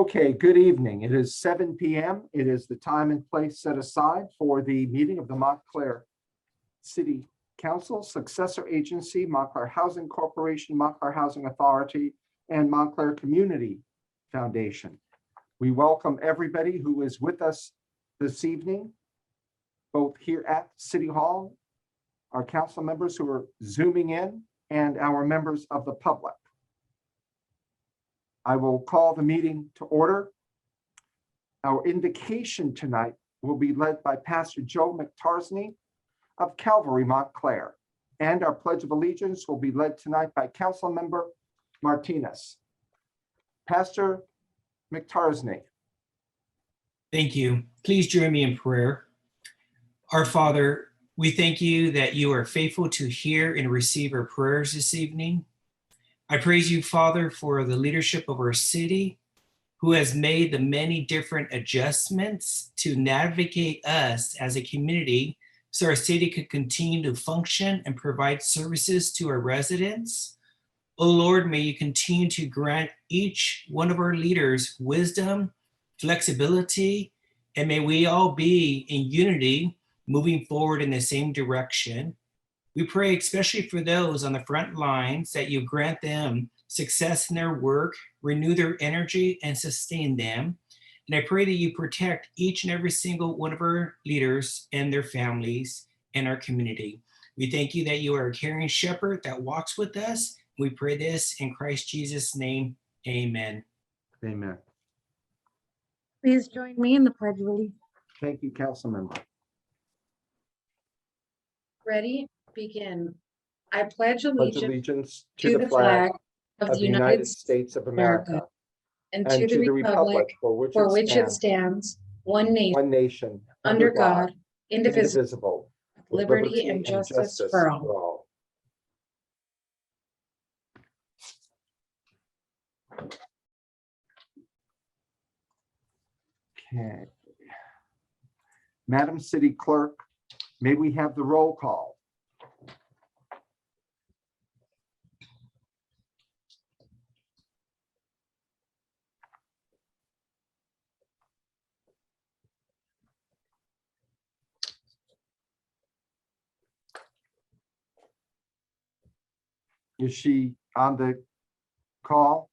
Okay, good evening. It is 7 p.m. It is the time and place set aside for the meeting of the Montclair City Council, successor agency, Montclair Housing Corporation, Montclair Housing Authority, and Montclair Community Foundation. We welcome everybody who is with us this evening, both here at City Hall, our council members who are Zooming in, and our members of the public. I will call the meeting to order. Our invocation tonight will be led by Pastor Joe McTarsney of Calvary, Montclair, and our Pledge of Allegiance will be led tonight by Council Member Martinez. Pastor McTarsney. Thank you. Please join me in prayer. Our Father, we thank you that you are faithful to hear and receive our prayers this evening. I praise you, Father, for the leadership of our city, who has made the many different adjustments to navigate us as a community so our city could continue to function and provide services to our residents. Oh Lord, may you continue to grant each one of our leaders wisdom, flexibility, and may we all be in unity moving forward in the same direction. We pray especially for those on the front lines that you grant them success in their work, renew their energy, and sustain them. And I pray that you protect each and every single one of our leaders and their families and our community. We thank you that you are a caring shepherd that walks with us. We pray this in Christ Jesus' name, amen. Amen. Please join me in the Pledge of Allegiance. Thank you, Council Member. Ready? Begin. I pledge Pledge allegiance allegiance to the flag of the United States States of America and to the republic for which it stands, one nation, nation, under God, indivisible, indivisible, with liberty and justice for all. Okay. Madam City Clerk, may we have the roll call? Is she on the call?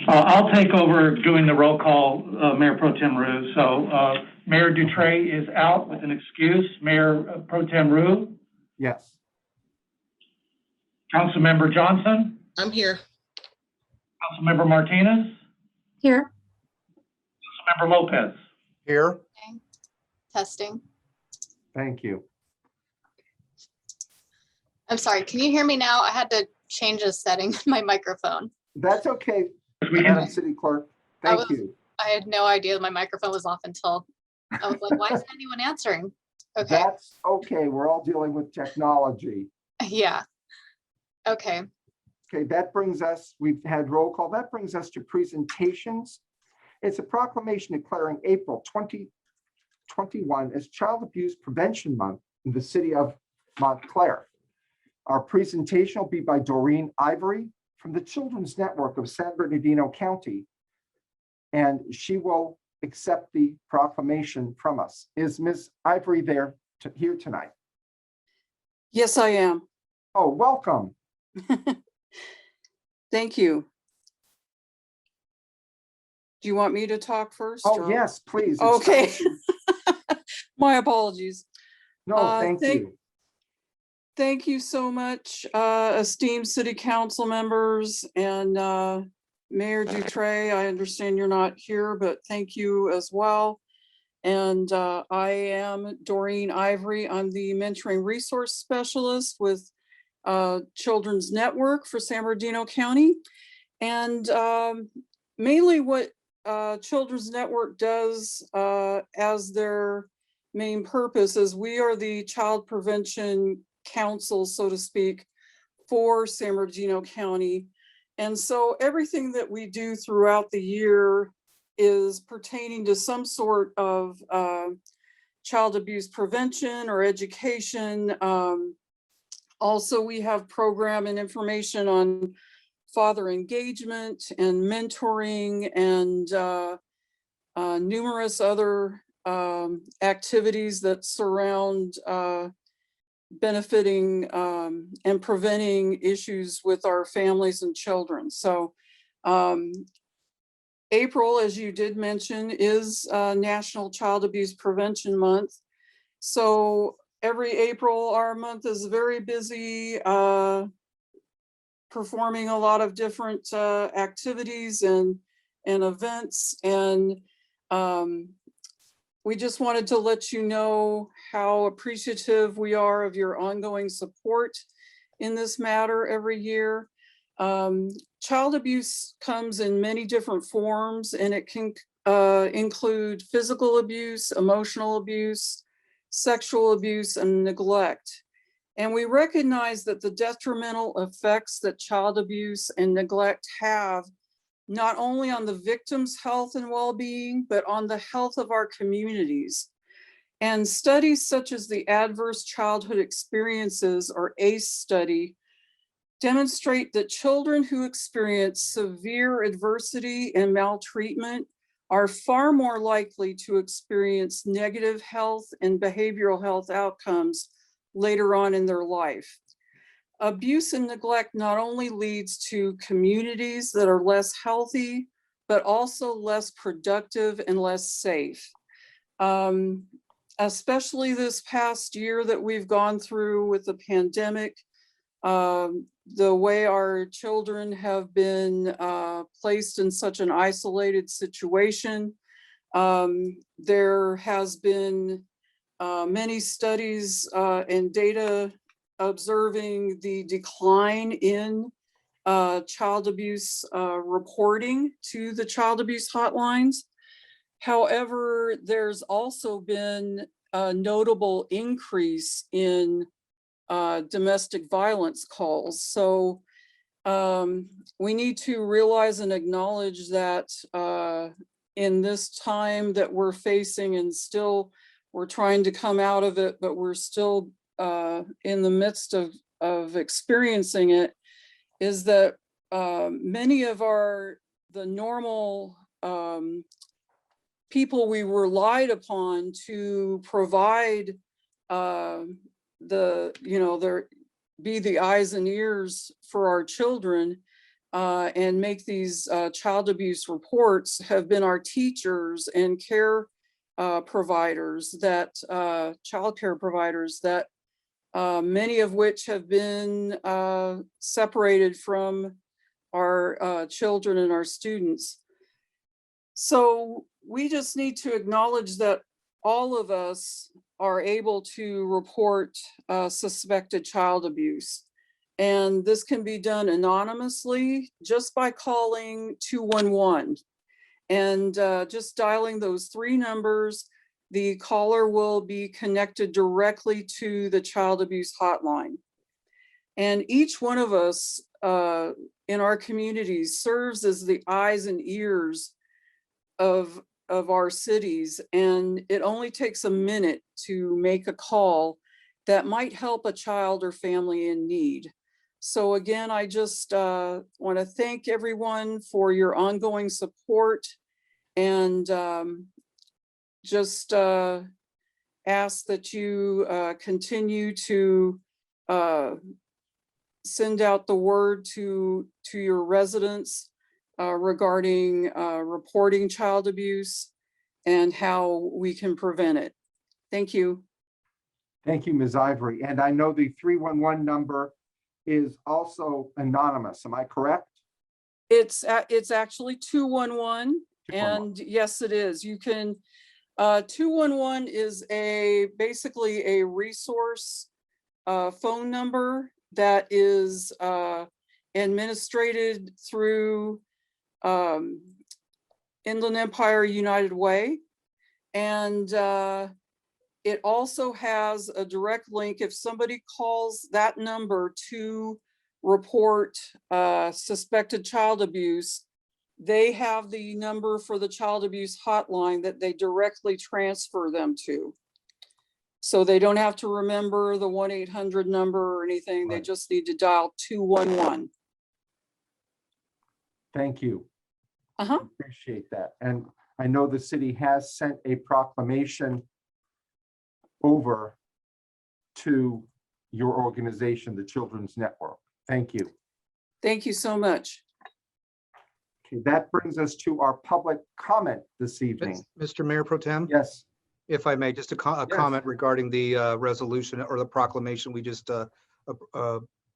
I'll take over doing the roll call, Mayor Pro Tem Rue. So Mayor Dutray is out with an excuse. Mayor Pro Tem Rue? Yes. Councilmember Johnson? I'm here. Councilmember Martinez? Here. Councilmember Lopez? Here. Testing. Thank you. I'm sorry, can you hear me now? I had to change a setting on my microphone. That's okay, We Madam can, City Clerk. Thank you. I had no idea my microphone was off until I was like, why isn't anyone answering? Okay, That's okay. We're all dealing with technology. yeah. Okay, Okay, that brings us, we've had roll call. That brings us to presentations. It's a proclamation declaring April 2021 as Child Abuse Prevention Month in the city of Montclair. Our presentation will be by Doreen Ivory from the Children's Network of San Bernardino County, and she will accept the proclamation from us. Is Ms. Ivory there here tonight? Yes, I am. Oh, welcome. Thank you. Do you want me to talk first? Oh, or- yes, please. It's Okay. time My apologies. to- No, thank you. Thank you so much, esteemed city council members and Mayor Dutray. I understand you're not here, but thank you as well. And I am Doreen Ivory. I'm the mentoring resource specialist with Children's Network for San Bernardino County. And mainly what Children's Network does as their main purpose is we are the child prevention council, so to speak, for San Bernardino County. And so everything that we do throughout the year is pertaining to some sort of child abuse prevention or education, Also, we have program and information on father engagement and mentoring and numerous other activities that surround benefiting and preventing issues with our families and children. So April, as you did mention, is National Child Abuse Prevention Month. So every April, our month is very busy performing a lot of different activities and events. And we just wanted to let you know how appreciative we are of your ongoing support in this matter every year. Child abuse comes in many different forms, and it can include physical abuse, emotional abuse, sexual abuse, and neglect. And we recognize that the detrimental effects that child abuse and neglect have not only on the victim's health and well-being, but on the health of our communities. And studies such as the Adverse Childhood Experiences, or ACE study, demonstrate that children who experience severe adversity and maltreatment are far more likely to experience negative health and behavioral health outcomes later on in their life. Abuse and neglect not only leads to communities that are less healthy, but also less productive and less safe. Especially this past year that we've gone through with the pandemic, the way our children have been placed in such an isolated situation. There has been many studies and data observing the decline in child abuse reporting to the child abuse hotlines. However, there's also been a notable increase in domestic violence calls. So we need to realize and acknowledge that in this time that we're facing, and still we're trying to come out of it, but we're still in the midst of experiencing it, is that many of the normal people we relied upon to provide be the eyes and ears for our children and make these child abuse reports have been our teachers and care providers, that child care providers, that many of which have been separated from our children and our students. So we just need to acknowledge that all of us are able to report suspected child abuse. And this can be done anonymously just by calling 211. And just dialing those 3 numbers, the caller will be connected directly to the child abuse hotline. And each one of us in our communities serves as the eyes and ears of our cities. And it only takes a minute to make a call that might help a child or family in need. So again, I just want to thank everyone for your ongoing support, and just ask that you continue to send out the word to your residents regarding reporting child abuse and how we can prevent it. Thank you. Thank you, Ms. Ivory. And I know the 311 number is also anonymous. Am I correct? It's actually 211, 211. and yes, it is. You can 211 is basically a resource phone number that is administrated through Inland Empire United Way, and it also has a direct link. If somebody calls that number to report suspected child abuse, they have the number for the child abuse hotline that they directly transfer them to. So they don't have to remember the 1-800 number or anything. They Right. just need to dial 211. Thank you. Uh-huh. Appreciate that. And I know the city has sent a proclamation over to your organization, the Children's Network. Thank you. Thank you so much. Okay, that brings us to our public comment this evening. Mr. Mayor Pro Tem, Yes, if I may, just a Yes. comment regarding the resolution or the proclamation we just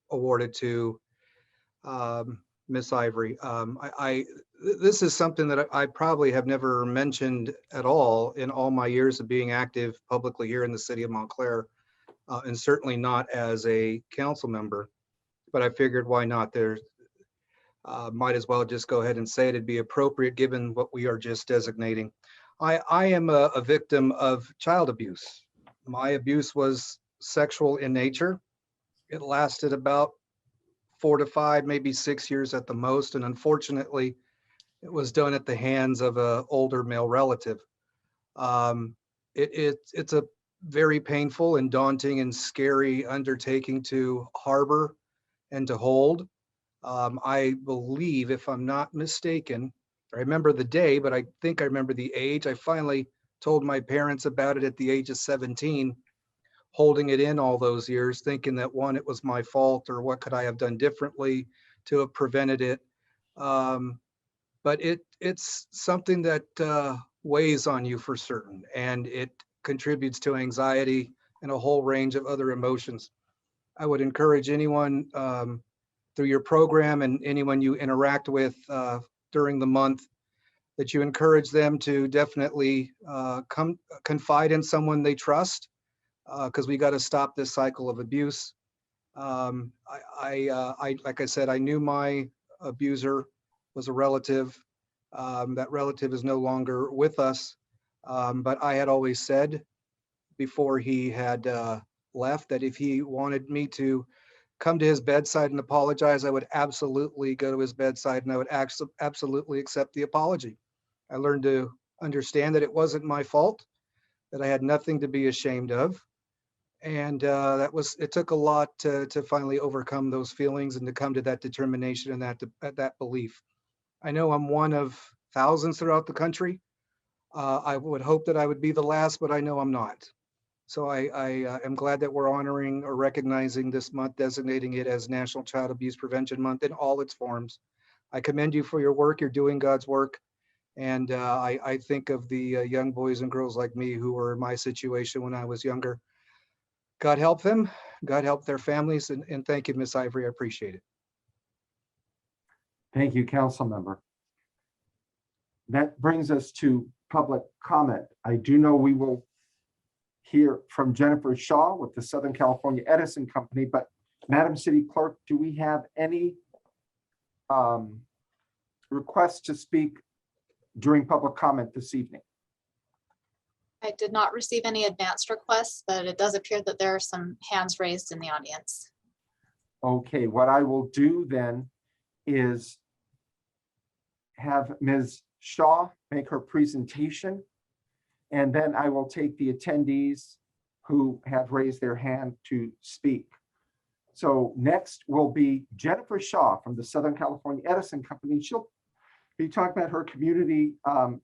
awarded to Miss Ivory. This is something that I probably have never mentioned at all in all my years of being active publicly here in the city of Montclair, and certainly not as a council member. But I figured, why not? There might as well just go ahead and say it'd be appropriate given what we are just designating. I am a victim of child abuse. My abuse was sexual in nature. It lasted about 4 to 5, maybe 6 years at the most. And unfortunately, it was done at the hands of an older male relative. It's a very painful and daunting and scary undertaking to harbor and to hold. I believe, if I'm not mistaken, I remember the day, but I think I remember the age. I finally told my parents about it at the age of 17, holding it in all those years, thinking that one, it was my fault, or what could I have done differently to have prevented it. But it's something that weighs on you for certain, and it contributes to anxiety and a whole range of other emotions. I would encourage anyone through your program and anyone you interact with during the month, that you encourage them to definitely confide in someone they trust, because we got to stop this cycle of abuse. Like I said, I knew my abuser was a relative. That relative is no longer with us, but I had always said before he had left that if he wanted me to come to his bedside and apologize, I would absolutely go to his bedside and I would absolutely accept the apology. I learned to understand that it wasn't my fault, that I had nothing to be ashamed of. And it took a lot to finally overcome those feelings and to come to that determination and that belief. I know I'm one of thousands throughout the country. I would hope that I would be the last, but I know I'm not. So I am glad that we're honoring or recognizing this month, designating it as National Child Abuse Prevention Month in all its forms. I commend you for your work. You're doing God's work. And I think of the young boys and girls like me who were in my situation when I was younger. God help them. God help their families. And thank you, Miss Ivory. I appreciate it. thank you, council member. That brings us to public comment. I do know we will hear from Jennifer Shaw with the Southern California Edison Company, but Madam City Clerk, do we have any requests to speak during public comment this evening? I did not receive any advanced requests, but it does appear that there are some hands raised in the audience. Okay, what I will do then is have Ms. Shaw make her presentation, and then I will take the attendees who have raised their hand to speak. So next will be Jennifer Shaw from the Southern California Edison Company. She'll be talking about her community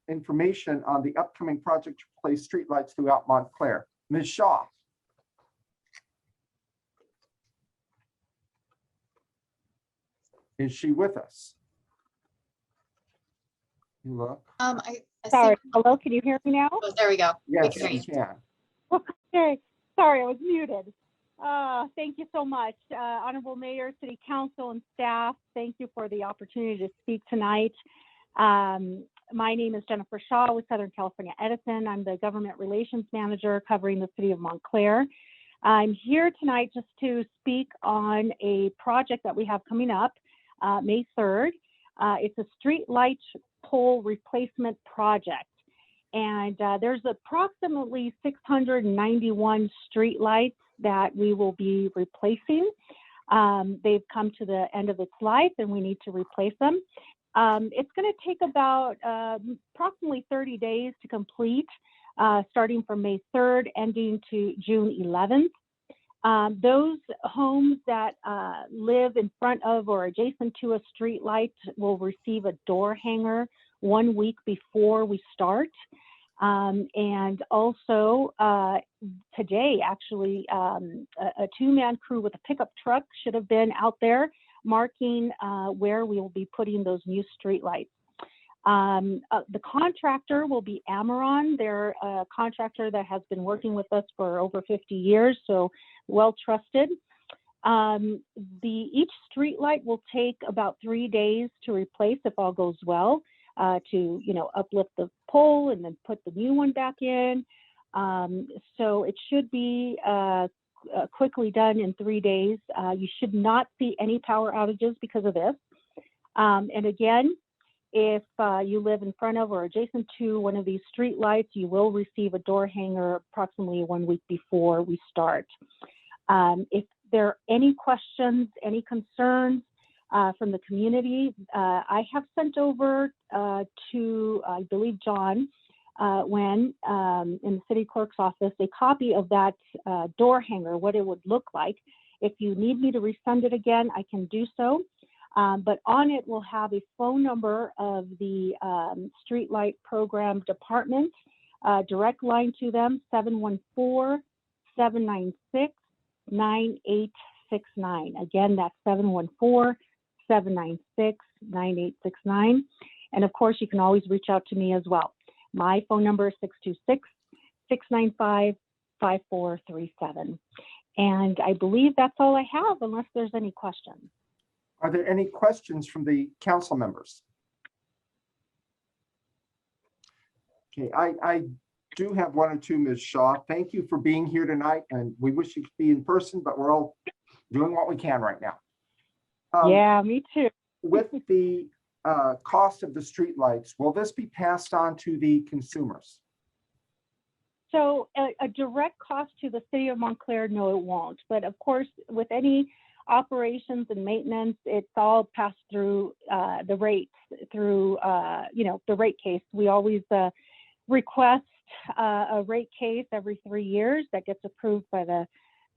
information on the upcoming project to replace streetlights throughout Montclair. Ms. Shaw. Is she with us? You look. I Sorry, see. hello, can you hear me now? Oh, there we go. We Yes, can hear you you. can. Okay, sorry, I was muted. Thank you so much. Honorable Mayor, City Council, and staff, thank you for the opportunity to speak tonight. My name is Jennifer Shaw with Southern California Edison. I'm the Government Relations Manager covering the City of Montclair. I'm here tonight just to speak on a project that we have coming up May 3rd. It's a street light pole replacement project. And there's approximately 691 street lights that we will be replacing. They've come to the end of its life and we need to replace them. It's going to take about approximately 30 days to complete. starting from May 3rd, ending to June 11th. Those homes that live in front of or adjacent to a street light will receive a door hanger 1 week before we start. And also today, actually, a two-man crew with a pickup truck should have been out there marking where we will be putting those new street lights. The contractor will be Amaron. They're a contractor that has been working with us for over 50 years, so well trusted. Each street light will take about 3 days to replace if all goes well, to uplift the pole and then put the new one back in. So it should be quickly done in 3 days. You should not see any power outages because of this. And again, if you live in front of or adjacent to one of these street lights, you will receive a door hanger approximately 1 week before we start. If there are any questions, any concerns from the community, I have sent over to, I believe, John Wen in the city clerk's office, a copy of that door hanger, what it would look like. If you need me to resend it again, I can do so. But on it, we'll have a phone number of the Streetlight Program Department, direct line to them, 714-796-9869. Again, that's 714-796-9869. And of course, you can always reach out to me as well. My phone number is 626-695-5437. And I believe that's all I have, unless there's any questions. Are there any questions from the council members? Okay, I do have one or two, Ms. Shaw. Thank you for being here tonight, and we wish you could be in person, but we're all doing what we can right now. Yeah, me too. With the cost of the streetlights, will this be passed on to the consumers? So a direct cost to the city of Montclair, no, it won't. But of course, with any operations and maintenance, it's all passed through the rates, through the rate case. We always request a rate case every 3 years that gets approved by the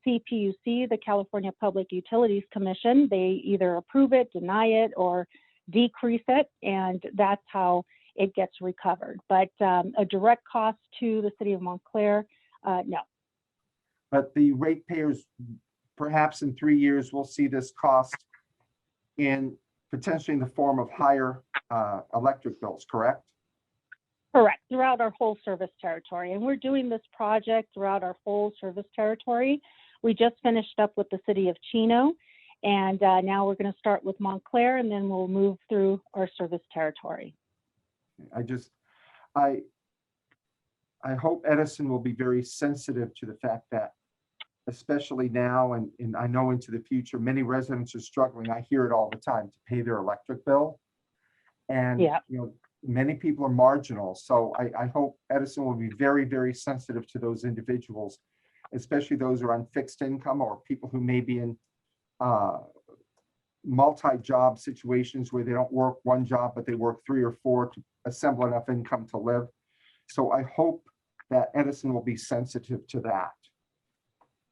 CPUC, the California Public Utilities Commission. They either approve it, deny it, or decrease it, and that's how it gets recovered. But a direct cost to the city of Montclair, no. But the ratepayers, perhaps in 3 years, will see this cost in potentially in the form of higher electric bills, correct? Correct, throughout our whole service territory. And we're doing this project throughout our whole service territory. We just finished up with the city of Chino, and now we're going to start with Montclair, and then we'll move through our service territory. I hope Edison will be very sensitive to the fact that, especially now and I know into the future, many residents are struggling. I hear it all the time to pay their electric bill. And yeah, many people are marginal. So I hope Edison will be very, very sensitive to those individuals, especially those who are on fixed income or people who may be in multi-job situations where they don't work one job, but they work 3 or 4 to assemble enough income to live. So I hope that Edison will be sensitive to that.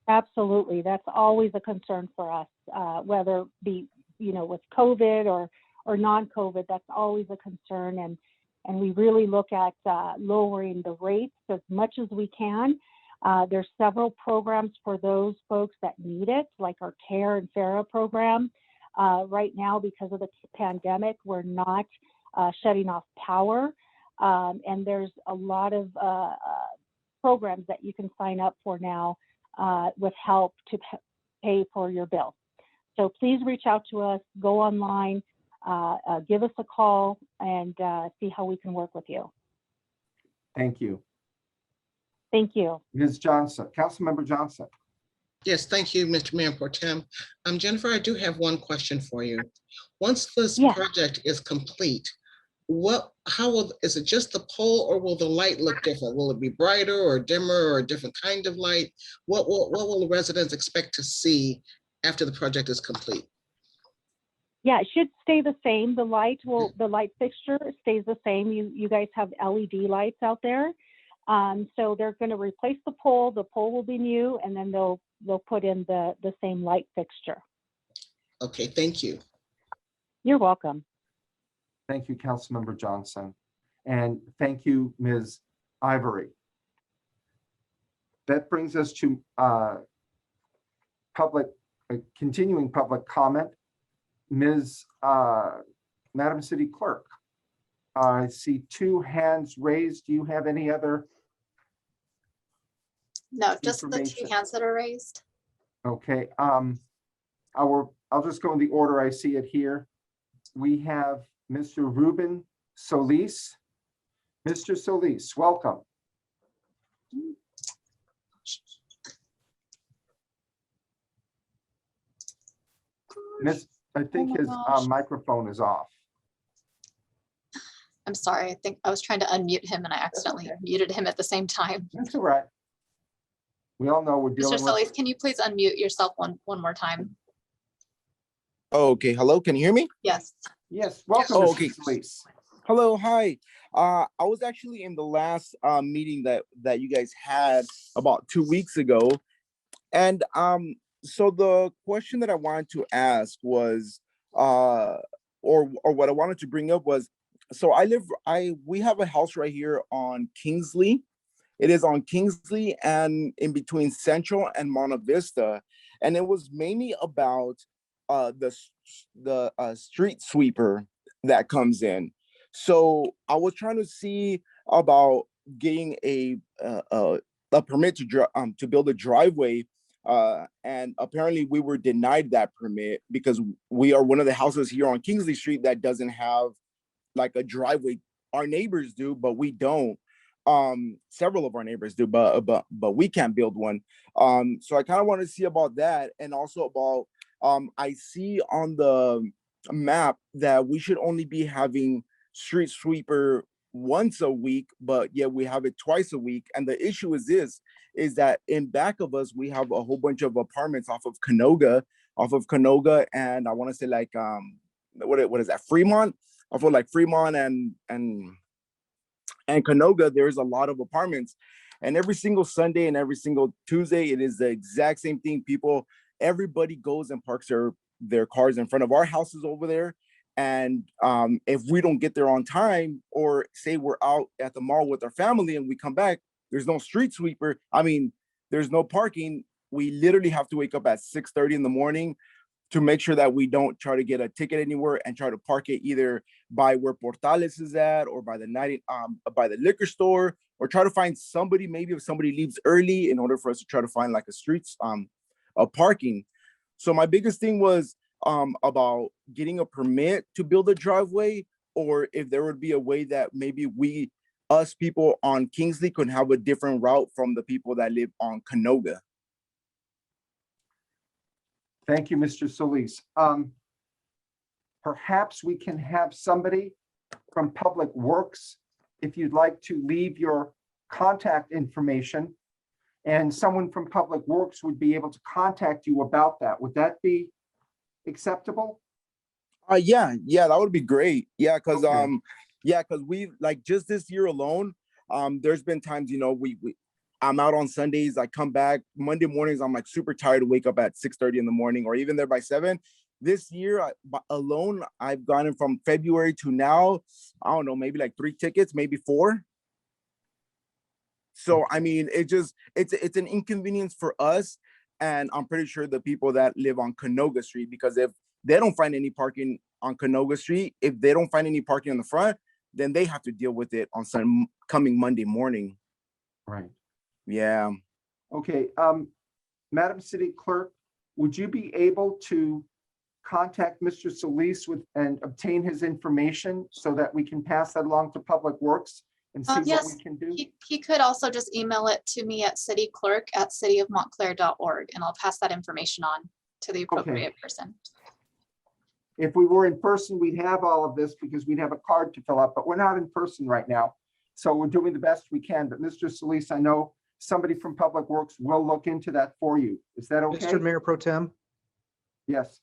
absolutely. That's always a concern for us, whether it be, with COVID or non-COVID, that's always a concern. And we really look at lowering the rates as much as we can. There's several programs for those folks that need it, like our CARE and FARA program. Right now, because of the pandemic, we're not shutting off power. And there's a lot of programs that you can sign up for now with help to pay for your bill. So please reach out to us, go online, give us a call, and see how we can work with you. Thank you. Thank you. Ms. Johnson, Councilmember Johnson. Yes, thank you, Mr. Mayor Pro Tem. Jennifer, I do have one question for you. Once this project is complete, is it just the pole, or will the light look different? Will it be brighter or dimmer or a different kind of light? What will the residents expect to see after the project is complete? Yeah, it should stay the same. The light fixture stays the same. You guys have LED lights out there. So they're going to replace the pole. The pole will be new, and then they'll put in the same light fixture. Okay, thank you. You're welcome. Thank you, Councilmember Johnson. And thank you, Ms. Ivory. That brings us to continuing public comment. Madam City Clerk, I see 2 hands raised. Do you have any other? No, just the 2 Information. hands that are raised. Okay, I'll just go in the order I see it here. We have Mr. Ruben Solis. Mr. Solis, welcome. I think Oh my his gosh. microphone is off. I'm sorry. I think I was trying to unmute him and I accidentally okay. muted him at the same time. That's all right. We all know we're Mr. dealing Solis, with. can you please unmute yourself one more time? Oh, okay. Hello, can you hear me? Yes. Yes, welcome, Oh, Mr. okay. Solis. Hello, hi. I was actually in the last meeting that you guys had about 2 weeks ago, and so the question that I wanted to ask was, or what I wanted to bring up was, so we have a house right here on Kingsley. It is on Kingsley and in between Central and Monta Vista, and it was mainly about the street sweeper that comes in. So I was trying to see about getting a permit to build a driveway, and apparently we were denied that permit because we are one of the houses here on Kingsley Street that doesn't have like a driveway. Our neighbors do, but we don't. Several of our neighbors do, but we can't build one. So I kind of want to see about that, and also about I see on the map that we should only be having street sweeper once a week, but yet we have it twice a week. And the issue is that in back of us we have a whole bunch of apartments off of Canoga, and I want to say like what is that, Fremont, off of like Fremont and Canoga. There's a lot of apartments, and every single Sunday and every single Tuesday it is the exact same thing. Everybody goes and parks their cars in front of our houses over there. And if we don't get there on time, or say we're out at the mall with our family and we come back, there's no street sweeper. I mean, there's no parking. We literally have to wake up at 6:30 in the morning to make sure that we don't try to get a ticket anywhere and try to park it either by where Portales is at, or by the liquor store, or try to find somebody, maybe if somebody leaves early, in order for us to try to find like a parking. So my biggest thing was about getting a permit to build a driveway, or if there would be a way that maybe us people on Kingsley could have a different route from the people that live on Canoga. Thank you, Mr. Solis. Perhaps we can have somebody from Public Works, if you'd like to leave your contact information, and someone from Public Works would be able to contact you about that. Would that be acceptable? Yeah, that would be great. Yeah, because Okay. we, like, just this year alone, there's been times, I'm out on Sundays, I come back Monday mornings, I'm like super tired to wake up at 6:30 in the morning, or even there by 7. This year alone, I've gotten from February to now, I don't know, maybe like 3 tickets, maybe 4. So I mean, it's an inconvenience for us, and I'm pretty sure the people that live on Canoga Street, because if they don't find any parking on Canoga Street, if they don't find any parking in the front, then they have to deal with it on coming Monday morning. Right. Yeah. Okay. Madam City Clerk, would you be able to contact Mr. Solis and obtain his information so that we can pass that along to Public Works and see what Yes, we can do? he could also just email it to me at cityclerk@cityofmontclair.org, and I'll pass that information on to the appropriate person. If we were in person, we'd have all of this because we'd have a card to fill out, but we're not in person right now. So we're doing the best we can. But Mr. Solis, I know somebody from Public Works will look into that for you. Is that okay? Mr. Mayor Pro Tem, Yes.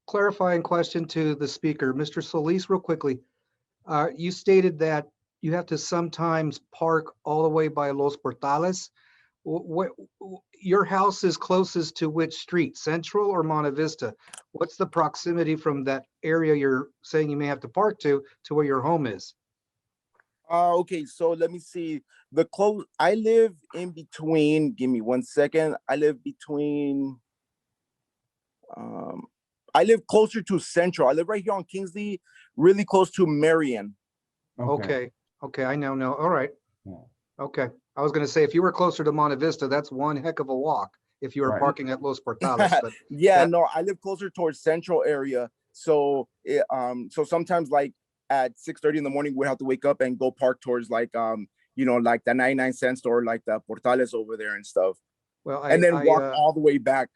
clarifying question to the speaker. Mr. Solis, real quickly. You stated that you have to sometimes park all the way by Los Portales. What, your house is closest to which street, Central or Monte Vista? What's the proximity from that area you're saying you may have to park to where your home is? Okay, so let me see. I live in between, give me 1 second. I live between, I live closer to Central. I live right here on Kingsley, really close to Marion. Okay, I now know. All right. Yeah. Okay. I was gonna say, if you were closer to Monte Vista, that's one heck of a walk if you were Right. parking at Los Portales, but Yeah, that- no, I live closer towards Central area. So, so sometimes like at 6:30 in the morning, we have to wake up and go park towards like, like the 99-cent store, like the Portales over there and stuff. well, And then walk all the way back.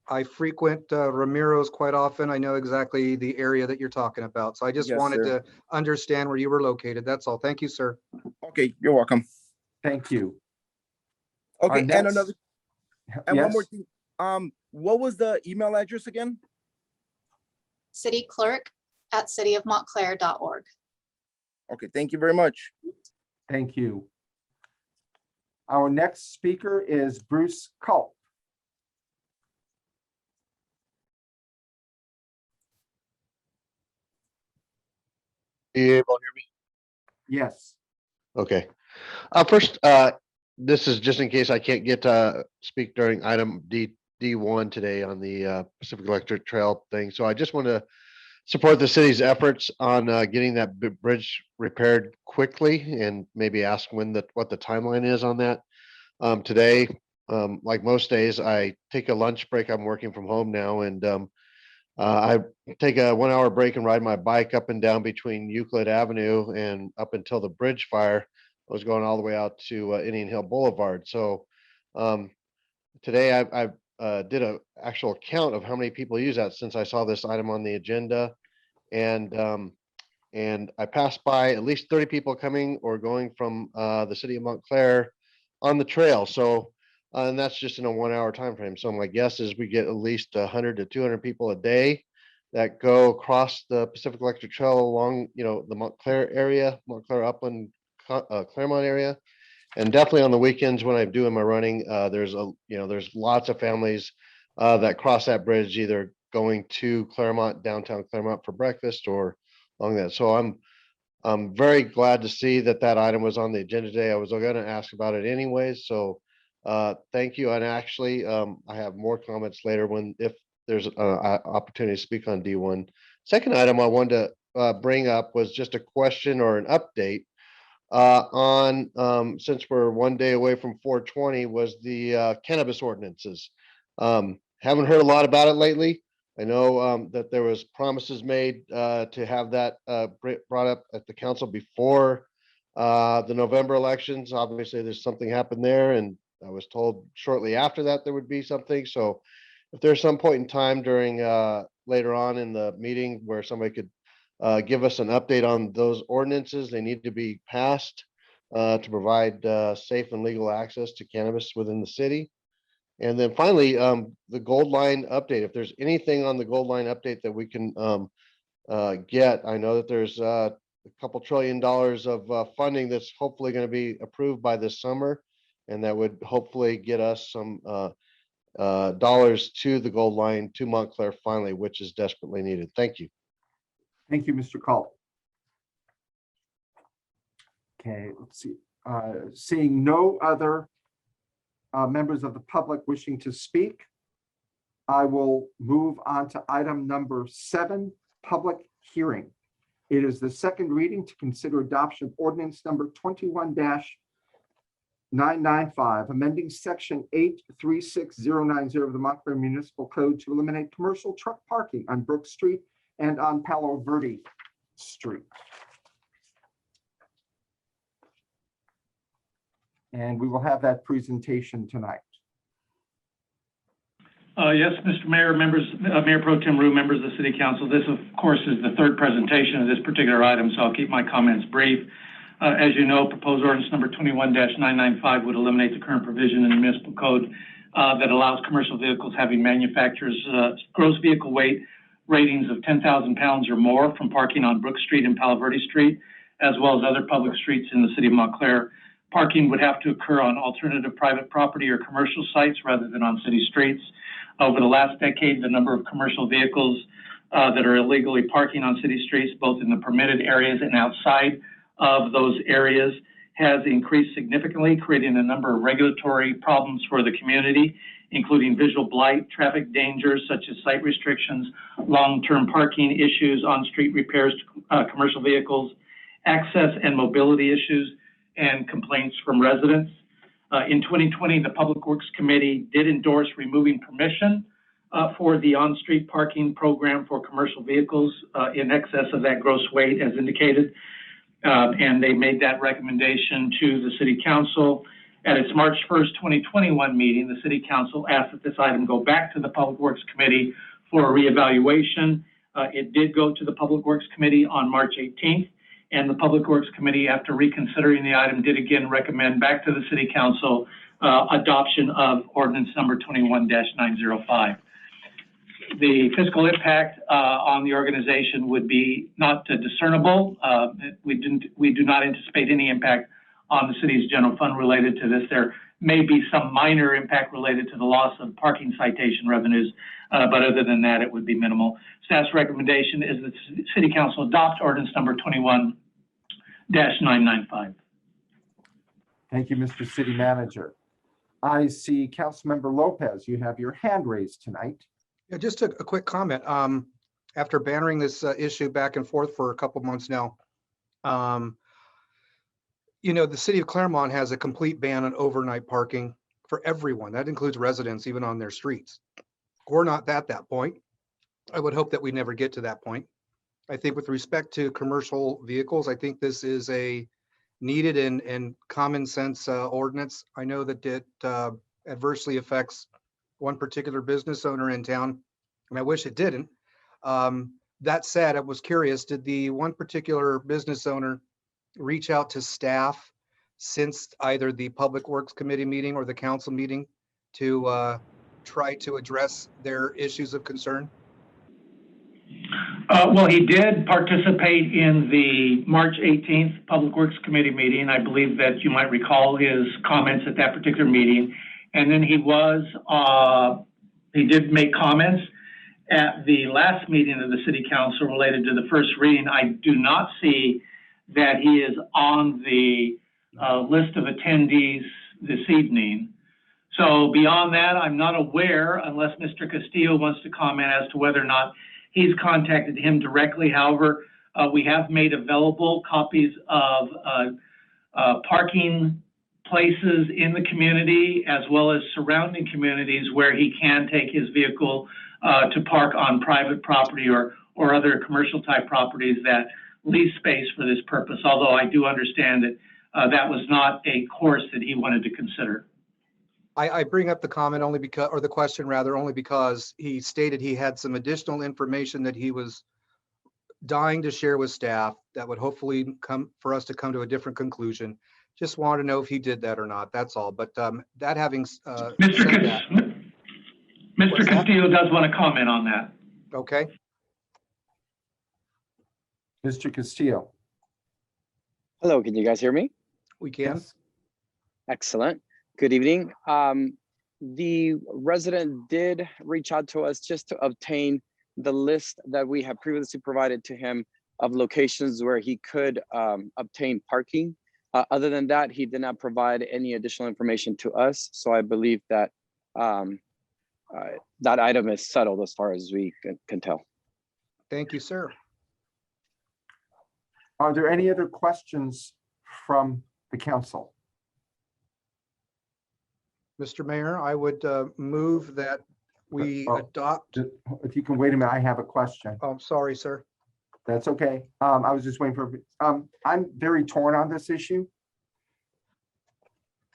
I frequent Ramiro's quite often. I know exactly the area that you're talking about. So I just Yes, wanted sir. to understand where you were located. That's all. Thank you, sir. Okay, you're welcome. Thank you. Okay, and next- another, and one more Yes, thing. What was the email address again? cityclerk@cityofmontclair.org. Okay, thank you very much. thank you. Our next speaker is Bruce Culp. You able to hear me? Yes, Okay. First, this is just in case I can't get to speak during item D1 today on the Pacific Electric Trail thing. So I just want to support the city's efforts on getting that bridge repaired quickly and maybe ask what the timeline is on that. Today, like most days, I take a lunch break. I'm working from home now, and I take a 1 hour break and ride my bike up and down between Euclid Avenue and up until the bridge fire. I was going all the way out to Indian Hill Boulevard. So today I did a actual count of how many people use that since I saw this item on the agenda. And I passed by at least 30 people coming or going from the city of Montclair on the trail. So and that's just in a 1 hour time frame. So my guess is we get at least 100 to 200 people a day that go across the Pacific Electric Trail along, the Montclair area, Montclair Upland, Claremont area, and definitely on the weekends when I'm doing my running. There's lots of families that cross that bridge, either going to Claremont, downtown Claremont for breakfast or along that. So I'm very glad to see that item was on the agenda today. I was going to ask about it anyways. So thank you. And actually, I have more comments later if there's an opportunity to speak on D1. Second item I wanted to bring up was just a question or an update on, since we're one day away from 420, was the cannabis ordinances. Haven't heard a lot about it lately. I know that there was promises made to have that brought up at the council before the November elections. Obviously, there's something happened there, and I was told shortly after that there would be something. So if there's some point in time during later on in the meeting where somebody could give us an update on those ordinances, they need to be passed to provide safe and legal access to cannabis within the city. And then finally, the Gold Line update. If there's anything on the Gold Line update that we can get, I know that there's a couple $1 trillion of funding that's hopefully going to be approved by this summer, and that would hopefully get us some dollars to the Gold Line to Montclair finally, which is desperately needed. Thank you. thank you, Mr. Culp. Okay, let's see. Seeing no other members of the public wishing to speak, I will move on to item number 7, public hearing. It is the second reading to consider adoption of ordinance number 21-995, amending section 836090 of the Montclair Municipal Code to eliminate commercial truck parking on Brook Street and on Palo Verde Street. And we will have that presentation tonight. Yes, Mr. Mayor, members, Mayor Pro Tem Rue, members of the City Council. This, of course, is the third presentation of this particular item, so I'll keep my comments brief. As you know, proposed ordinance number 21-995 would eliminate the current provision in the municipal code that allows commercial vehicles having manufacturers' gross vehicle weight ratings of 10,000 pounds or more from parking on Brook Street and Palo Verde Street, as well as other public streets in the city of Montclair. Parking would have to occur on alternative private property or commercial sites rather than on city streets. Over the last decade, the number of commercial vehicles that are illegally parking on city streets, both in the permitted areas and outside of those areas, has increased significantly, creating a number of regulatory problems for the community, including visual blight, traffic dangers such as site restrictions, long-term parking issues, on-street repairs to commercial vehicles, access and mobility issues, and complaints from residents. In 2020, the Public Works Committee did endorse removing permission for the on-street parking program for commercial vehicles in excess of that gross weight as indicated. And they made that recommendation to the City Council. At its March 1st, 2021 meeting, the City Council asked that this item go back to the Public Works Committee for a reevaluation. It did go to the Public Works Committee on March 18th, and the Public Works Committee, after reconsidering the item, did again recommend back to the City Council adoption of ordinance number 21-905. The fiscal impact on the organization would be not discernible. We do not anticipate any impact on the city's general fund related to this. There may be some minor impact related to the loss of parking citation revenues, but other than that, it would be minimal. Staff's recommendation is that the City Council adopt ordinance number 21-995. Thank you, Mr. City Manager. I see Councilmember Lopez, you have your hand raised tonight. Yeah, just a quick comment. After bantering this issue back and forth for a couple months now, you know, the city of Claremont has a complete ban on overnight parking for everyone. That includes residents, even on their streets. We're not at that point. I would hope that we never get to that point. I think with respect to commercial vehicles, I think this is a needed and common sense ordinance. I know that it adversely affects one particular business owner in town, and I wish it didn't. That said, I was curious, did the one particular business owner reach out to staff since either the Public Works Committee meeting or the council meeting to try to address their issues of concern? Well, he did participate in the March 18th Public Works Committee meeting. I believe that you might recall his comments at that particular meeting. And then he did make comments at the last meeting of the City Council related to the first reading. I do not see that he is on the list of attendees this evening. So beyond that, I'm not aware, unless Mr. Castillo wants to comment as to whether or not he's contacted him directly. However, we have made available copies of parking places in the community as well as surrounding communities where he can take his vehicle to park on private property or other commercial type properties that lease space for this purpose. Although I do understand that that was not a course that he wanted to consider. I bring up the comment only because, or the question rather, only because he stated he had some additional information that he was dying to share with staff that would hopefully come for us to come to a different conclusion. Just wanted to know if he did that or not. That's all. But that having Mr. What's that? Castillo does want to comment on that. Okay. Mr. Castillo. Hello, can you guys hear me? We can. Yes. Excellent. Good evening. The resident did reach out to us just to obtain the list that we have previously provided to him of locations where he could obtain parking. Other than that, he did not provide any additional information to us. So I believe that that item is settled as far as we can tell. Thank you, sir. Are there any other questions from the council? Mr. Mayor, I would move that we adopt. If you can wait a minute, I have a question. Oh, sorry, sir. That's okay. I was just waiting for, I'm very torn on this issue.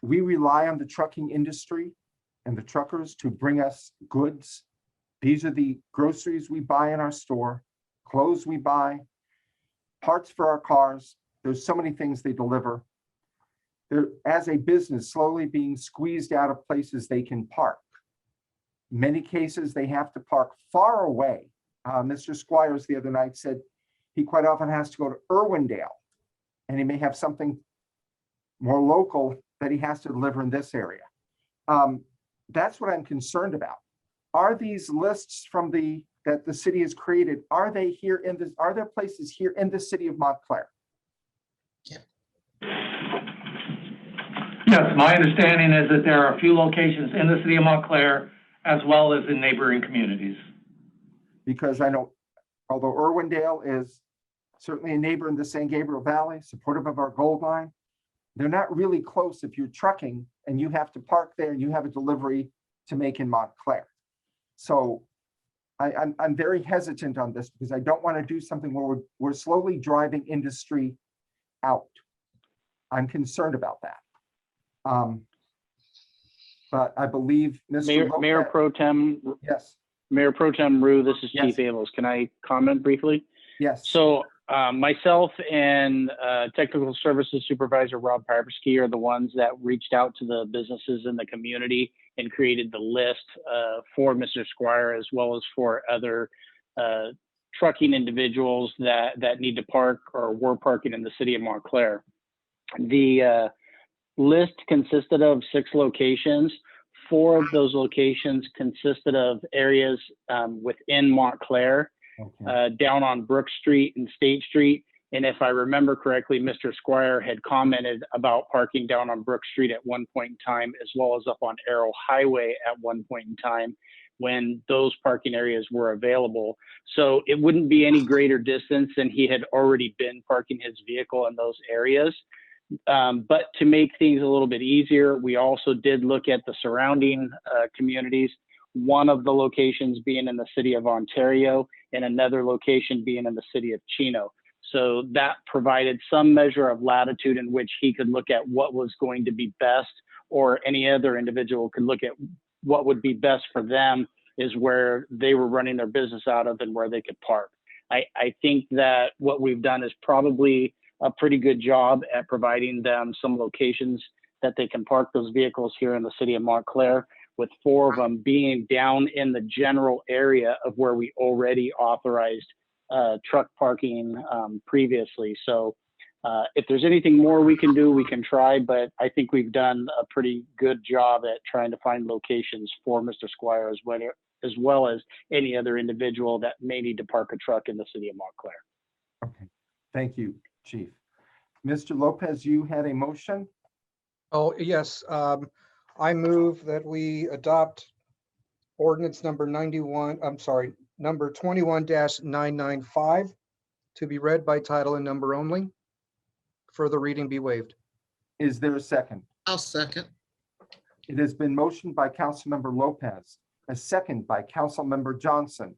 We rely on the trucking industry and the truckers to bring us goods. These are the groceries we buy in our store, clothes we buy, parts for our cars. There's so many things they deliver. They're, as a business, slowly being squeezed out of places they can park. In many cases, they have to park far away. Mr. Squires the other night said he quite often has to go to Irwindale and he may have something more local that he has to deliver in this area. That's what I'm concerned about. Are these lists from that the city has created, are they here in this, are there places here in the city of Montclair? Yes, my understanding is that there are a few locations in the city of Montclair as well as in neighboring communities. Because I know, although Irwindale is certainly a neighbor in the San Gabriel Valley, supportive of our gold line, they're not really close if you're trucking and you have to park there and you have a delivery to make in Montclair. So I'm very hesitant on this because I don't want to do something where we're slowly driving industry out. I'm concerned about that. But I believe Mr. Mayor Lopez, Pro Tem, yes, Mayor Pro Tem Rue, this is Yes. Chief Amos. Can I comment briefly? yes. So myself and Technical Services Supervisor Rob Pipersky are the ones that reached out to the businesses in the community and created the list for Mr. Squire, as well as for other trucking individuals that need to park or were parking in the city of Montclair. The list consisted of 6 locations. 4 of those locations consisted of areas within Montclair, down on Brook Street and State Street. And if I remember correctly, Mr. Squire had commented about parking down on Brook Street at one point in time, as well as up on Arrow Highway at one point in time when those parking areas were available. So it wouldn't be any greater distance than he had already been parking his vehicle in those areas. But to make things a little bit easier, we also did look at the surrounding communities, one of the locations being in the city of Ontario and another location being in the city of Chino. So that provided some measure of latitude in which he could look at what was going to be best, or any other individual could look at what would be best for them is where they were running their business out of and where they could park. I think that what we've done is probably a pretty good job at providing them some locations that they can park those vehicles here in the city of Montclair, with 4 of them being down in the general area of where we already authorized truck parking previously. So if there's anything more we can do, we can try, but I think we've done a pretty good job at trying to find locations for Mr. Squire as well as any other individual that may need to park a truck in the city of Montclair. Okay, thank you, Chief. Mr. Lopez, you had a motion? Oh, yes. I move that we adopt ordinance number 21-995 to be read by title and number only. Further reading be waived. Is there a second? I'll second. It has been motioned by Councilmember Lopez, a second by Councilmember Johnson.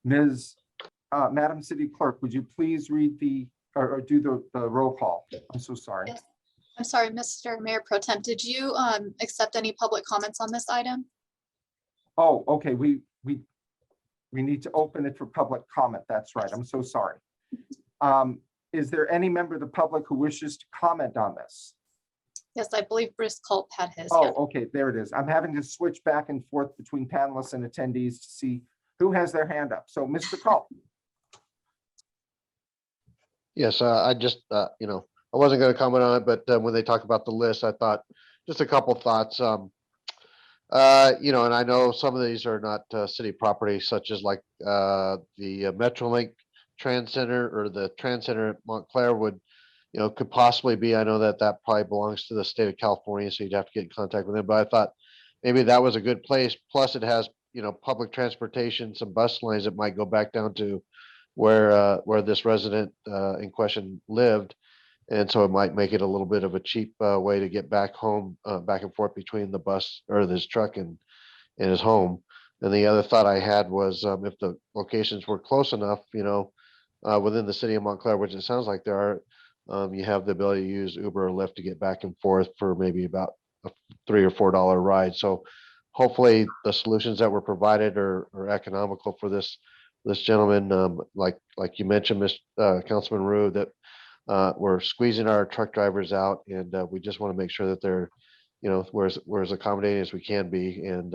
Madam City Clerk, would you please read or do the roll call? I'm so sorry. Yes. I'm sorry, Mr. Mayor Pro Tem, did you accept any public comments on this item? Oh, okay, we need to open it for public comment. That's right. I'm so sorry. Is there any member of the public who wishes to comment on this? Yes, I believe Bruce Culp had his. Oh, okay, there it is. I'm having to switch back and forth between panelists and attendees to see who has their hand up. So Mr. Culp. Yes, I just, I wasn't going to comment on it, but when they talk about the list, I thought just a couple thoughts. And I know some of these are not city property, such as like the Metrolink Trans Center or the Trans Center at Montclair could possibly be. I know that probably belongs to the state of California, so you'd have to get in contact with them. But I thought maybe that was a good place. Plus, it has public transportation, some bus lines that might go back down to where this resident in question lived, and so it might make it a little bit of a cheap way to get back home, back and forth between the bus or this truck and his home. And the other thought I had was if the locations were close enough, within the city of Montclair, which it sounds like there are, you have the ability to use Uber or Lyft to get back and forth for maybe about a $3 or $4 ride. So hopefully the solutions that were provided are economical for this gentleman. Like you mentioned, Councilman Rue, that we're squeezing our truck drivers out, and we just want to make sure that they're, we're as accommodating as we can be, and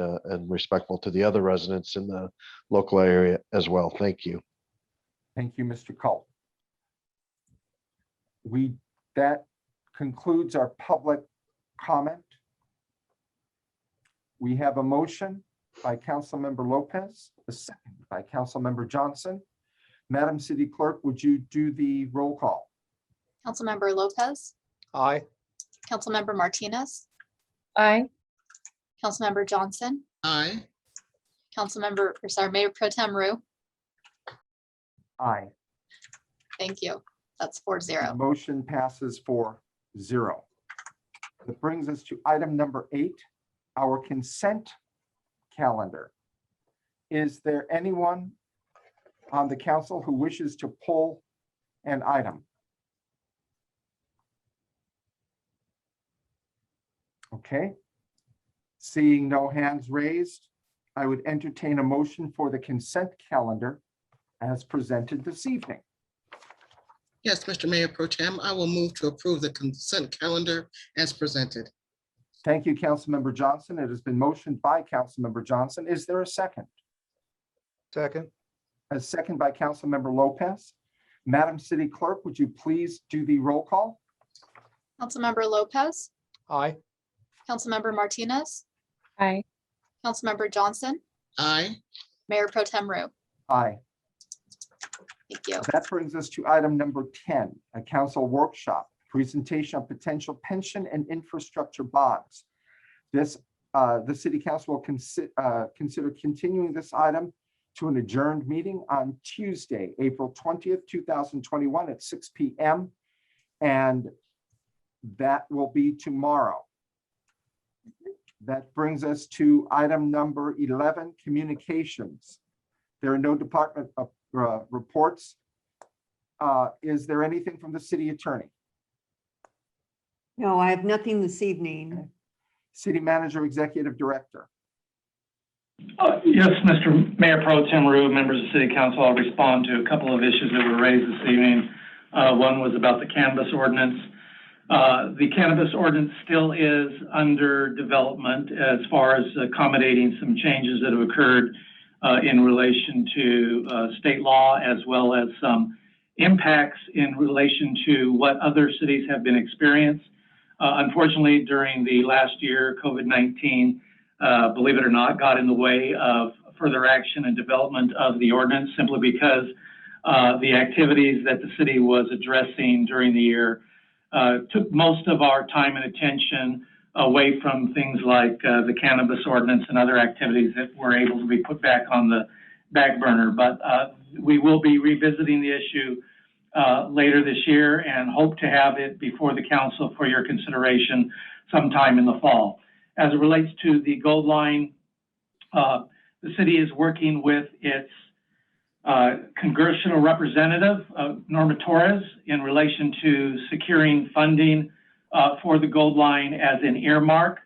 respectful to the other residents in the local area as well. Thank you. Thank you, Mr. Culp. We That concludes our public comment. We have a motion by Councilmember Lopez, a second by Councilmember Johnson. Madam City Clerk, would you do the roll call? Councilmember Lopez, Aye. Councilmember Martinez, Aye. Councilmember Johnson, Aye. Mayor Pro Tem Rue. Aye. Thank you. That's 4-0. The motion passes 4-0. That brings us to item number 8, our consent calendar. Is there anyone on the council who wishes to pull an item? Okay. Seeing no hands raised, I would entertain a motion for the consent calendar as presented this evening. Yes, Mr. Mayor Pro Tem, I will move to approve the consent calendar as presented. Thank you, Councilmember Johnson. It has been motioned by Councilmember Johnson. Is there a second? Second. A second by Councilmember Lopez. Madam City Clerk, would you please do the roll call? Councilmember Lopez, Aye. Councilmember Martinez, Aye. Councilmember Johnson, Aye. Mayor Pro Tem Rue. Aye. Thank you. That brings us to item number 10, a council workshop, presentation of potential pension and infrastructure bonds. This, the City Council will consider continuing this item to an adjourned meeting on Tuesday, April 20th, 2021 at 6 p.m. And that will be tomorrow. That brings us to item number 11, communications. There are no department reports. Is there anything from the city attorney? No, I have nothing this evening. City manager, executive director. Yes, Mr. Mayor Pro Tem Rue, members of City Council, I'll respond to a couple of issues that were raised this evening. One was about the cannabis ordinance. The cannabis ordinance still is under development as far as accommodating some changes that have occurred in relation to state law, as well as some impacts in relation to what other cities have been experienced. Unfortunately, during the last year, COVID-19, believe it or not, got in the way of further action and development of the ordinance, simply because the activities that the city was addressing during the year took most of our time and attention away from things like the cannabis ordinance and other activities that were able to be put back on the back burner. But we will be revisiting the issue later this year and hope to have it before the council for your consideration sometime in the fall. As it relates to the Gold Line, the city is working with its congressional representative, Norma Torres, in relation to securing funding for the Gold Line as an earmark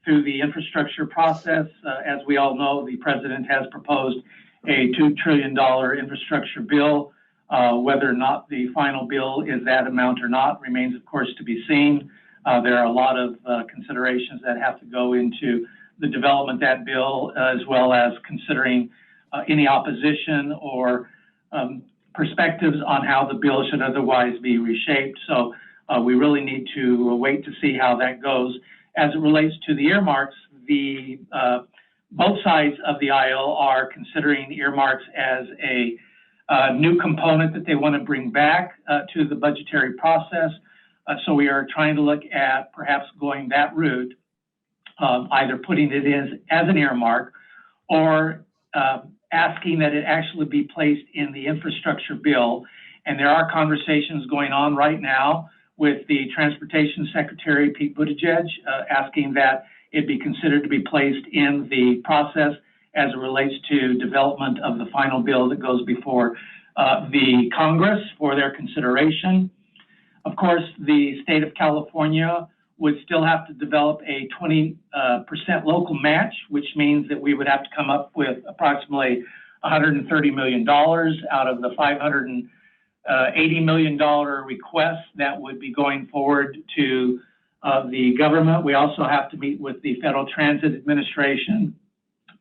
through the infrastructure process. As we all know, the president has proposed a $2 trillion infrastructure bill. Whether or not the final bill is that amount or not remains, of course, to be seen. There are a lot of considerations that have to go into the development of that bill, as well as considering any opposition or perspectives on how the bill should otherwise be reshaped. So we really need to wait to see how that goes. As it relates to the earmarks, both sides of the aisle are considering earmarks as a new component that they want to bring back to the budgetary process. So we are trying to look at perhaps going that route, either putting it in as an earmark or asking that it actually be placed in the infrastructure bill. And there are conversations going on right now with the Transportation Secretary, Pete Buttigieg, asking that it be considered to be placed in the process as it relates to development of the final bill that goes before the Congress for their consideration. Of course, the state of California would still have to develop a 20% local match, which means that we would have to come up with approximately $130 million out of the $580 million request that would be going forward to the government. We also have to meet with the Federal Transit Administration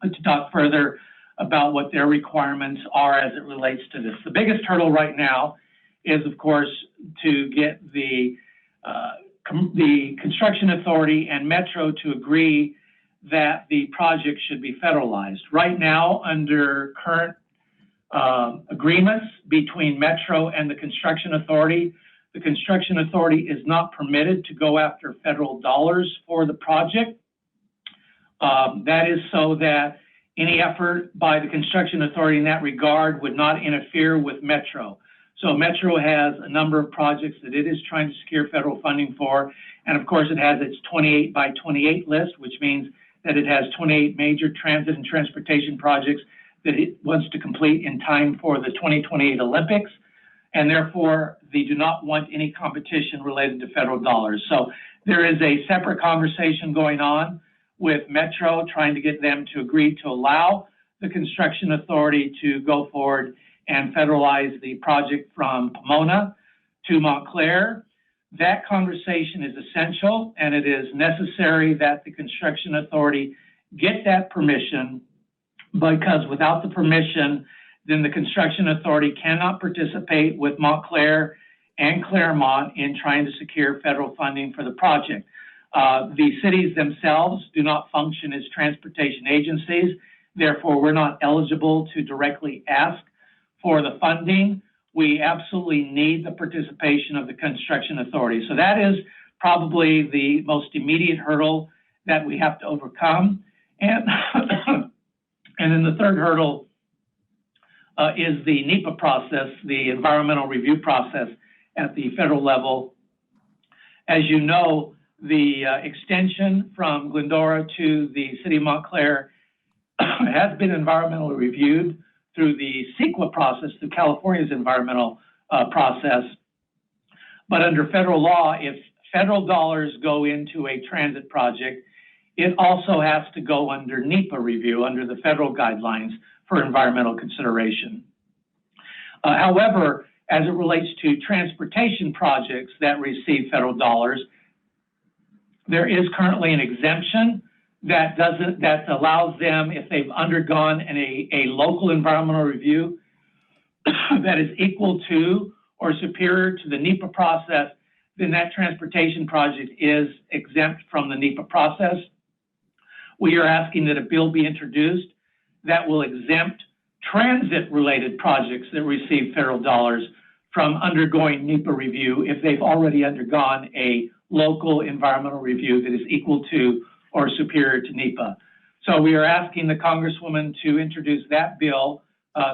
to talk further about what their requirements are as it relates to this. The biggest hurdle right now is, of course, to get the the construction authority and Metro to agree that the project should be federalized. Right now, under current agreements between Metro and the construction authority, the construction authority is not permitted to go after federal dollars for the project. That is so that any effort by the construction authority in that regard would not interfere with Metro. So Metro has a number of projects that it is trying to secure federal funding for. And of course, it has its 28 by 28 list, which means that it has 28 major transit and transportation projects that it wants to complete in time for the 2028 Olympics. And therefore, they do not want any competition related to federal dollars. So there is a separate conversation going on with Metro, trying to get them to agree to allow the construction authority to go forward and federalize the project from Pomona to Montclair. That conversation is essential, and it is necessary that the construction authority get that permission, because without the permission, then the construction authority cannot participate with Montclair and Claremont in trying to secure federal funding for the project. The cities themselves do not function as transportation agencies. Therefore, we're not eligible to directly ask for the funding. We absolutely need the participation of the construction authority. So that is probably the most immediate hurdle that we have to overcome. And, and then the third hurdle is the NEPA process, the environmental review process at the federal level. As you know, the extension from Glendora to the city of Montclair has been environmentally reviewed through the CEQA process, through California's environmental process. But under federal law, if federal dollars go into a transit project, it also has to go under NEPA review, under the federal guidelines for environmental consideration. However, as it relates to transportation projects that receive federal dollars, there is currently an exemption that allows them, if they've undergone a local environmental review that is equal to or superior to the NEPA process, then that transportation project is exempt from the NEPA process. We are asking that a bill be introduced that will exempt transit-related projects that receive federal dollars from undergoing NEPA review if they've already undergone a local environmental review that is equal to or superior to NEPA. So we are asking the Congresswoman to introduce that bill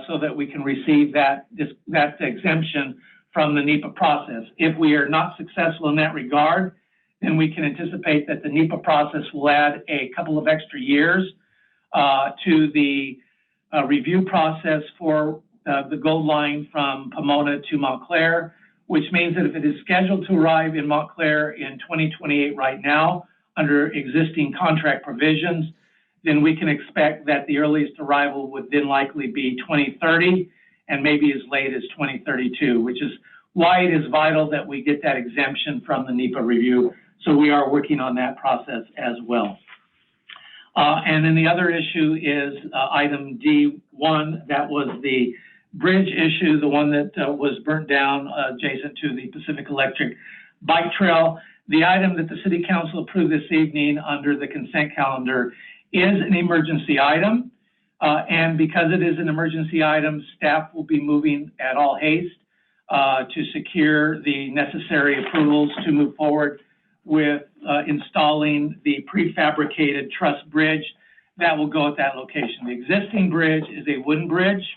so that we can receive that exemption from the NEPA process. If we are not successful in that regard, then we can anticipate that the NEPA process will add a couple of extra years to the review process for the gold line from Pomona to Montclair, which means that if it is scheduled to arrive in Montclair in 2028 right now, under existing contract provisions, then we can expect that the earliest arrival would then likely be 2030 and maybe as late as 2032, which is why it is vital that we get that exemption from the NEPA review. So we are working on that process as well. And then the other issue is item D1, that was the bridge issue, the one that was burnt down adjacent to the Pacific Electric bike trail. The item that the City Council approved this evening under the consent calendar is an emergency item. And because it is an emergency item, staff will be moving at all haste to secure the necessary approvals to move forward with installing the prefabricated truss bridge that will go at that location. The existing bridge is a wooden bridge,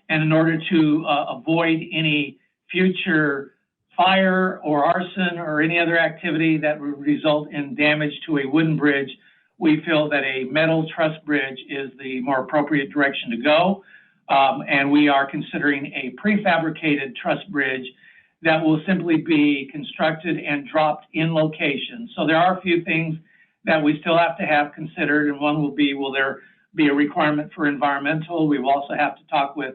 and in order to avoid any future fire or arson or any other activity that would result in damage to a wooden bridge, we feel that a metal truss bridge is the more appropriate direction to go. And we are considering a prefabricated truss bridge that will simply be constructed and dropped in location. So there are a few things that we still have to have considered, and one will be, will there be a requirement for environmental? We will also have to talk with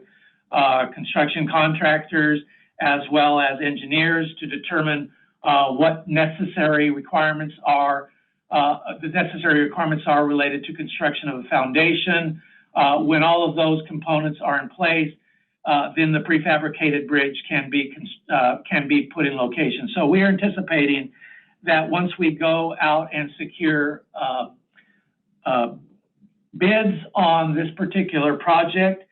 construction contractors as well as engineers to determine what necessary requirements are, related to construction of a foundation. When all of those components are in place, then the prefabricated bridge can be put in location. So we are anticipating that once we go out and secure bids on this particular project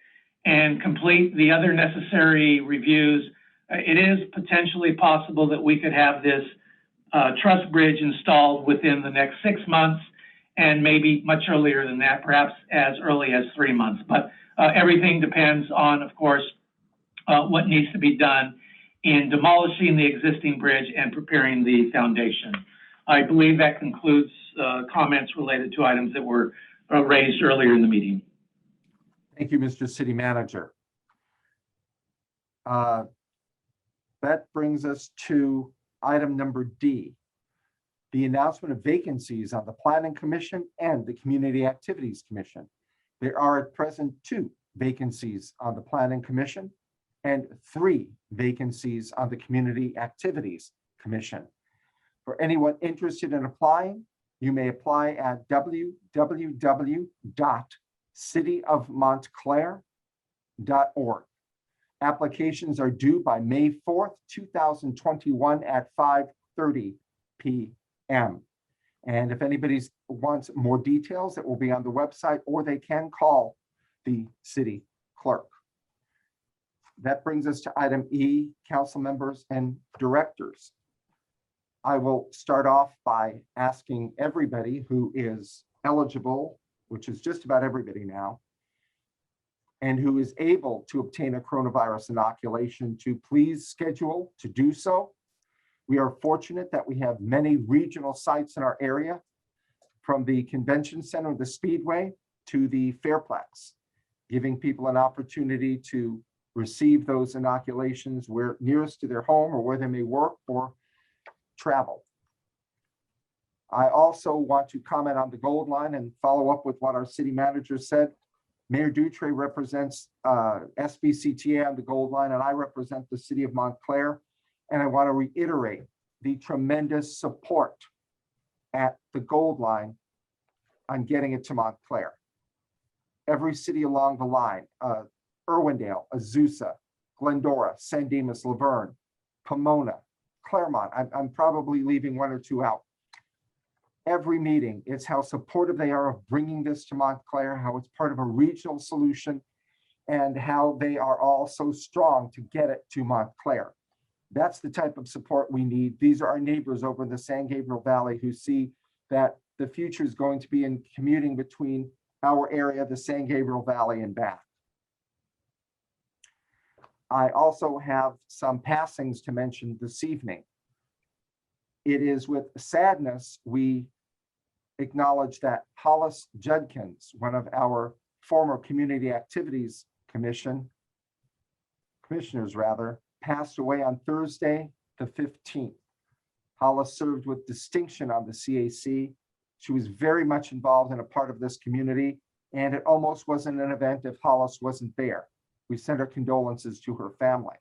and complete the other necessary reviews, it is potentially possible that we could have this truss bridge installed within the next 6 months, and maybe much earlier than that, perhaps as early as 3 months. But everything depends on, of course, what needs to be done in demolishing the existing bridge and preparing the foundation. I believe that concludes comments related to items that were raised earlier in the meeting. Thank you, Mr. City Manager. That brings us to item number D, the announcement of vacancies on the Planning Commission and the Community Activities Commission. There are at present 2 vacancies on the Planning Commission and 3 vacancies on the Community Activities Commission. For anyone interested in applying, you may apply at www.cityofmontclair.org. Applications are due by May 4th, 2021 at 5:30 p.m. And if anybody wants more details, it will be on the website, or they can call the city clerk. That brings us to item E, council members and directors. I will start off by asking everybody who is eligible, which is just about everybody now, and who is able to obtain a coronavirus inoculation to please schedule to do so. We are fortunate that we have many regional sites in our area, from the convention center, the Speedway, to the Fairplex, giving people an opportunity to receive those inoculations where nearest to their home or where they may work or travel. I also want to comment on the Gold Line and follow up with what our city manager said. Mayor Dutre represents SBCTA on the Gold Line, and I represent the city of Montclair. And I want to reiterate the tremendous support at the Gold Line on getting it to Montclair. Every city along the line, Irwindale, Azusa, Glendora, San Dimas, Laverne, Pomona, Claremont. I'm probably leaving 1 or 2 out. Every meeting, it's how supportive they are of bringing this to Montclair, how it's part of a regional solution, and how they are all so strong to get it to Montclair. That's the type of support we need. These are our neighbors over in the San Gabriel Valley who see that the future is going to be in commuting between our area, the San Gabriel Valley, and back. I also have some passings to mention this evening. It is with sadness we acknowledge that Hollis Judkins, one of our former Community Activities commissioners, passed away on Thursday, the 15th. Hollis served with distinction on the CAC. She was very much involved in a part of this community, and it almost wasn't an event if Hollis wasn't there. We send our condolences to her family.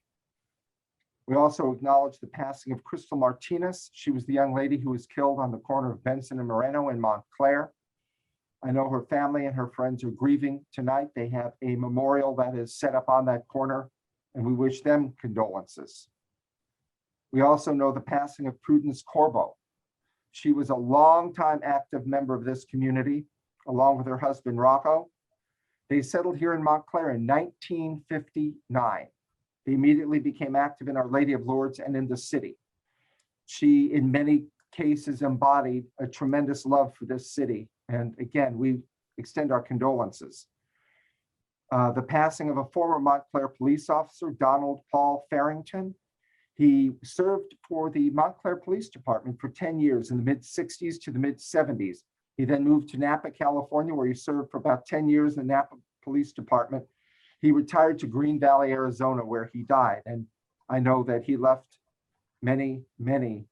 We also acknowledge the passing of Crystal Martinez. She was the young lady who was killed on the corner of Benson and Moreno in Montclair. I know her family and her friends are grieving tonight. They have a memorial that is set up on that corner, and we wish them condolences. We also know the passing of Prudence Corbo. She was a longtime active member of this community, along with her husband, Rocco. They settled here in Montclair in 1959. They immediately became active in Our Lady of Lourdes and in the city. She, in many cases, embodied a tremendous love for this city. And again, we extend our condolences. The passing of a former Montclair police officer, Donald Paul Farrington. He served for the Montclair Police Department for 10 years in the mid-60s to the mid-70s. He then moved to Napa, California, where he served for about 10 years in the Napa Police Department. He retired to Green Valley, Arizona, where he died. And I know that he left many, many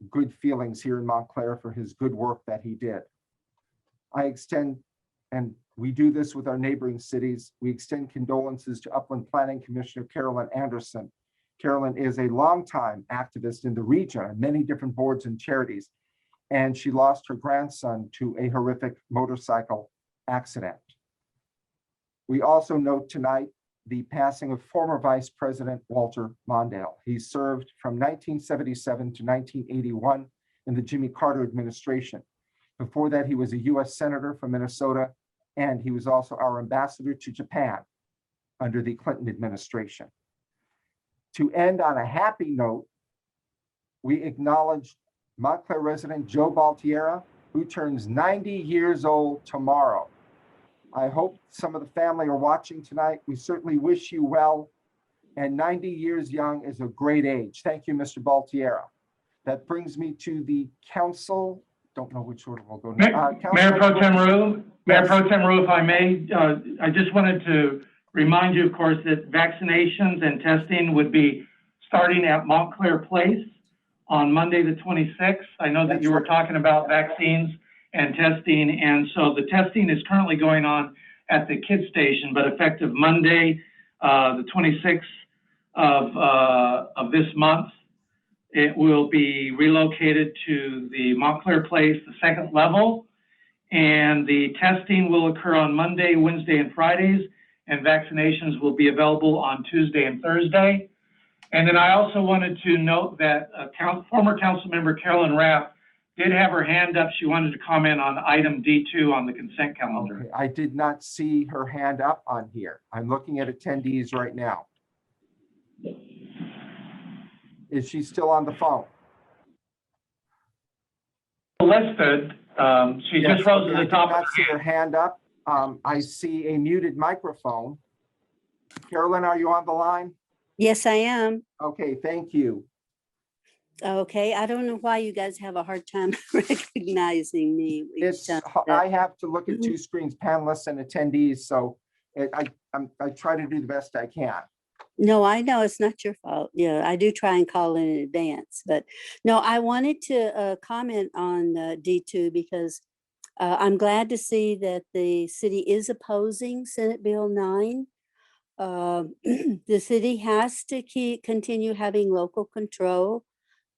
good feelings here in Montclair for his good work that he did. I extend, and we do this with our neighboring cities, we extend condolences to Upland Planning Commissioner Carolyn Anderson. Carolyn is a longtime activist in the region on many different boards and charities, and she lost her grandson to a horrific motorcycle accident. We also note tonight the passing of former Vice President Walter Mondale. He served from 1977 to 1981 in the Jimmy Carter administration. Before that, he was a U.S. Senator from Minnesota, and he was also our ambassador to Japan under the Clinton administration. To end on a happy note, we acknowledge Montclair resident Joe Baltiera, who turns 90 years old tomorrow. I hope some of the family are watching tonight. We certainly wish you well. And 90 years young is a great age. Thank you, Mr. Baltiera. That brings me to the council. Don't know which order we'll go now. Mayor Pro Tem Rue, Mayor Yes. Pro Tem Rue, if I may, I just wanted to remind you, of course, that vaccinations and testing would be starting at Montclair Place on Monday, the 26th. I know that That's you were right. talking about vaccines and testing, and so the testing is currently going on at the kids station, but effective Monday, the 26th of this month, it will be relocated to the Montclair Place, the second level, and the testing will occur on Monday, Wednesday, and Fridays, and vaccinations will be available on Tuesday and Thursday. And then I also wanted to note that former council member Carolyn Rapp did have her hand up. She wanted to comment on item D2 on the consent calendar. Okay, I did not see her hand up on here. I'm looking at attendees right now. Is she still on the phone? Listed, she Yes, just rose okay, to I the did top of not the see her hand up. I see a muted microphone. Carolyn, are you on the line? Yes, I am. Okay, thank you. Okay, I don't know why you guys have a hard time recognizing me. each It's, time I that- have to look at two screens, panelists and attendees, so I try to do the best I can. No, I know it's not your fault. Yeah, I do try and call in advance, but no, I wanted to comment on D2 because I'm glad to see that the city is opposing Senate Bill 9. The city has to continue having local control.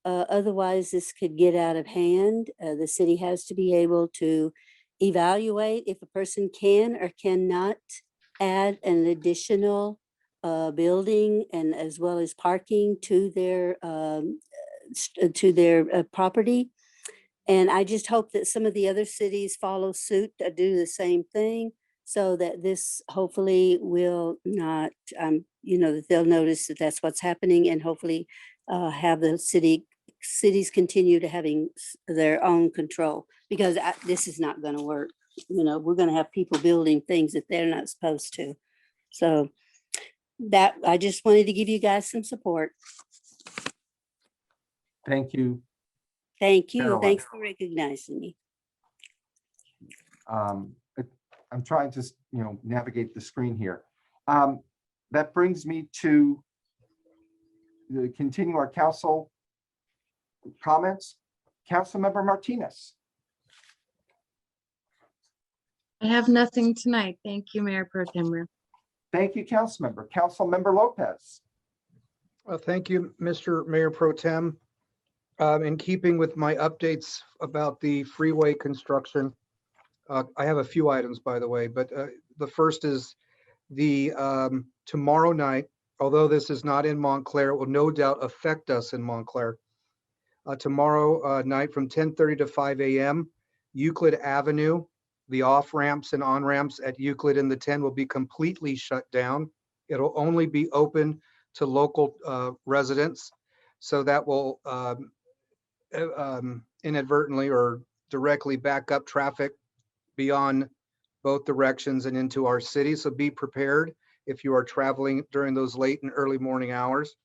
Otherwise, this could get out of hand. The city has to be able to evaluate if a person can or cannot add an additional building and as well as parking to their property. And I just hope that some of the other cities follow suit to do the same thing so that this hopefully will not, that they'll notice that that's what's happening and hopefully have the cities continue to having their own control because this is not going to work. We're going to have people building things that they're not supposed to. So that I just wanted to give you guys some support. Thank you. Thank you. Caroline. Thanks for recognizing me. I'm trying to, navigate the screen here. That brings me to continue our council comments. Councilmember Martinez. I have nothing tonight. Thank you, Mayor Pro Tem Rue. Thank you, Councilmember. Councilmember Lopez. Well, thank you, Mr. Mayor Pro Tem. In keeping with my updates about the freeway construction, I have a few items, by the way, but the first is the tomorrow night, although this is not in Montclair, it will no doubt affect us in Montclair. Tomorrow night from 10:30 to 5 a.m., Euclid Avenue, the off ramps and on ramps at Euclid and the 10 will be completely shut down. It'll only be open to local residents. So that will inadvertently or directly back up traffic beyond both directions and into our city. So be prepared if you are traveling during those late and early morning hours.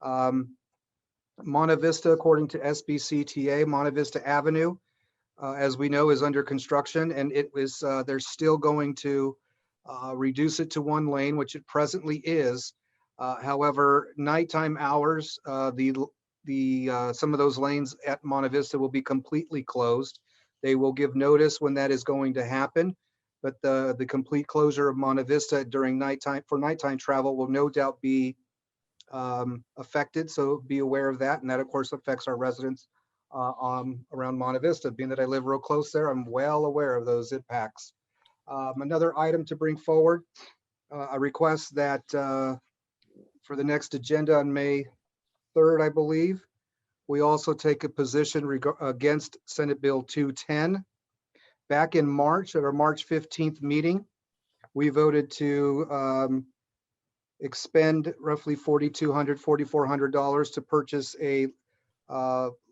Monte Vista, according to SBCTA, Monte Vista Avenue, as we know, is under construction, and they're still going to reduce it to one lane, which it presently is. However, nighttime hours, some of those lanes at Monte Vista will be completely closed. They will give notice when that is going to happen, but the complete closure of Monte Vista during nighttime travel will no doubt be affected. So be aware of that, and that of course affects our residents around Monte Vista. Being that I live real close there, I'm well aware of those impacts. Another item to bring forward, a request that for the next agenda on May 3rd, I believe, we also take a position against Senate Bill 210. Back in March, at our March 15th meeting, we voted to expend roughly $4,200, $4,400 to purchase a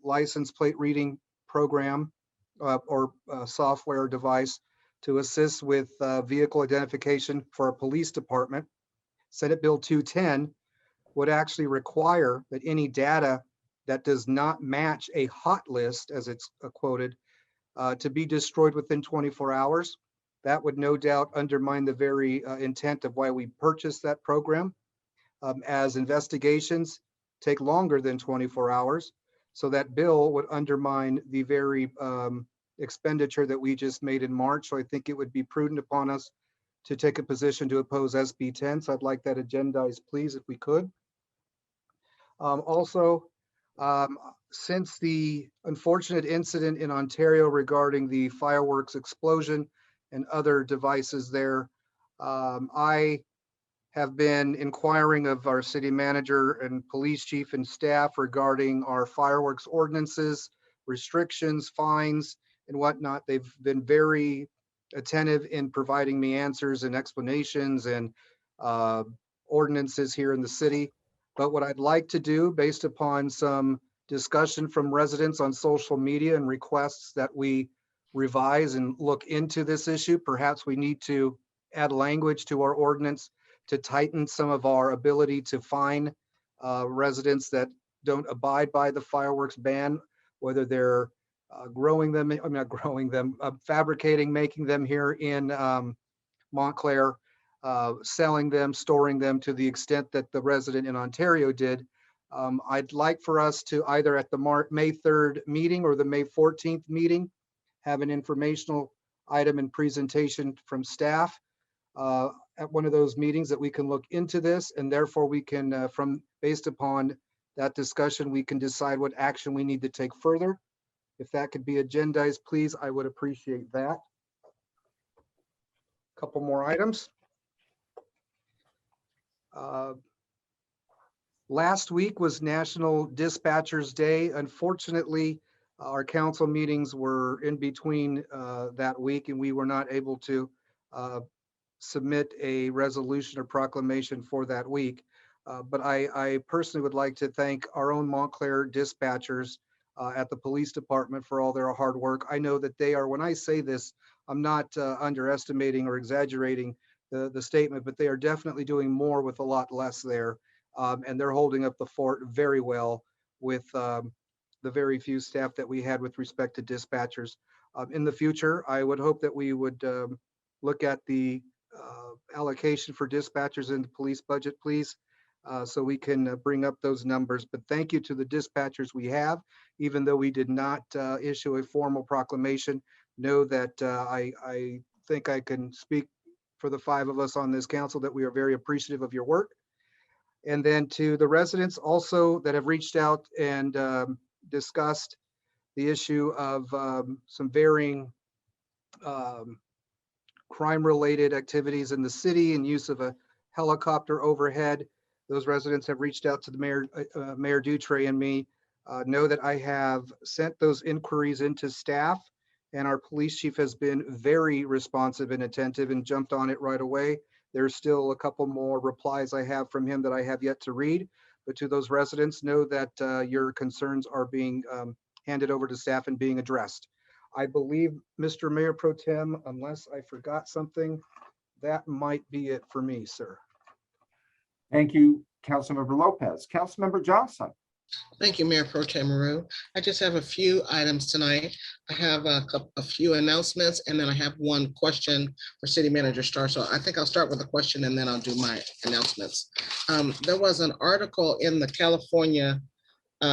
license plate reading program or software device to assist with vehicle identification for our police department. Senate Bill 210 would actually require that any data that does not match a hot list, as it's quoted, to be destroyed within 24 hours. That would no doubt undermine the very intent of why we purchased that program, as investigations take longer than 24 hours. So that bill would undermine the very expenditure that we just made in March. So I think it would be prudent upon us to take a position to oppose SB 10. So I'd like that agendized, please, if we could. Also, since the unfortunate incident in Ontario regarding the fireworks explosion and other devices there, I have been inquiring of our city manager and police chief and staff regarding our fireworks ordinances, restrictions, fines, and whatnot. They've been very attentive in providing me answers and explanations and ordinances here in the city. But what I'd like to do, based upon some discussion from residents on social media and requests that we revise and look into this issue, perhaps we need to add language to our ordinance to tighten some of our ability to fine residents that don't abide by the fireworks ban, whether they're fabricating, making them here in Montclair, selling them, storing them to the extent that the resident in Ontario did. I'd like for us to either at the May 3rd meeting or the May 14th meeting, have an informational item and presentation from staff at one of those meetings that we can look into this, and therefore we can, based upon that discussion, we can decide what action we need to take further. If that could be agendized, please, I would appreciate that. Couple more items. Last week was National Dispatchers Day. Unfortunately, our council meetings were in between that week, and we were not able to submit a resolution or proclamation for that week. But I personally would like to thank our own Montclair dispatchers at the police department for all their hard work. I know that they are, when I say this, I'm not underestimating or exaggerating the statement, but they are definitely doing more with a lot less there. And they're holding up the fort very well with the very few staff that we had with respect to dispatchers. In the future, I would hope that we would look at the allocation for dispatchers in the police budget, please, so we can bring up those numbers. But thank you to the dispatchers we have, even though we did not issue a formal proclamation. Know that I think I can speak for the five of us on this council that we are very appreciative of your work. And then to the residents also that have reached out and discussed the issue of some varying crime-related activities in the city and use of a helicopter overhead. Those residents have reached out to the mayor, Mayor Dutre and me. Know that I have sent those inquiries into staff, and our police chief has been very responsive and attentive and jumped on it right away. There's still a couple more replies I have from him that I have yet to read, but to those residents, know that your concerns are being handed over to staff and being addressed. I believe, Mr. Mayor Pro Tem, unless I forgot something, that might be it for me, sir. Thank you, Councilmember Lopez. Councilmember Johnson. Thank you, Mayor Pro Tem Maru. I just have a few items tonight. I have a few announcements, and then I have one question for City Manager Starr. So I think I'll start with a question and then I'll do my announcements. There was an article in the California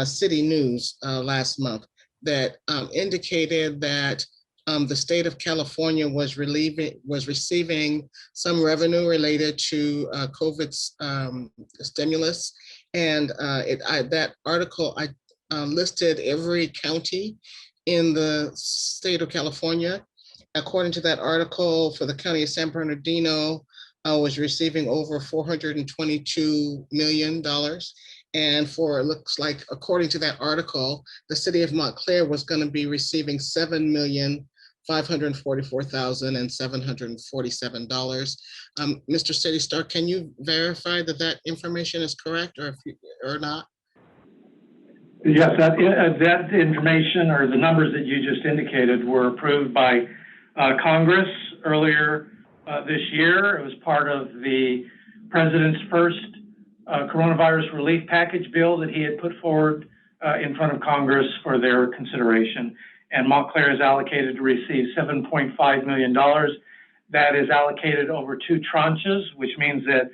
City News last month that indicated that the state of California was receiving some revenue related to COVID stimulus. And that article, listed every county in the state of California. According to that article, for the county of San Bernardino, was receiving over $422 million. And it looks like, according to that article, the city of Montclair was going to be receiving $7,544,747. Mr. City Star, can you verify that that information is correct or not? Yes, that information or the numbers that you just indicated were approved by Congress earlier this year. It was part of the president's first coronavirus relief package bill that he had put forward in front of Congress for their consideration. And Montclair is allocated to receive $7.5 million. That is allocated over 2 tranches, which means that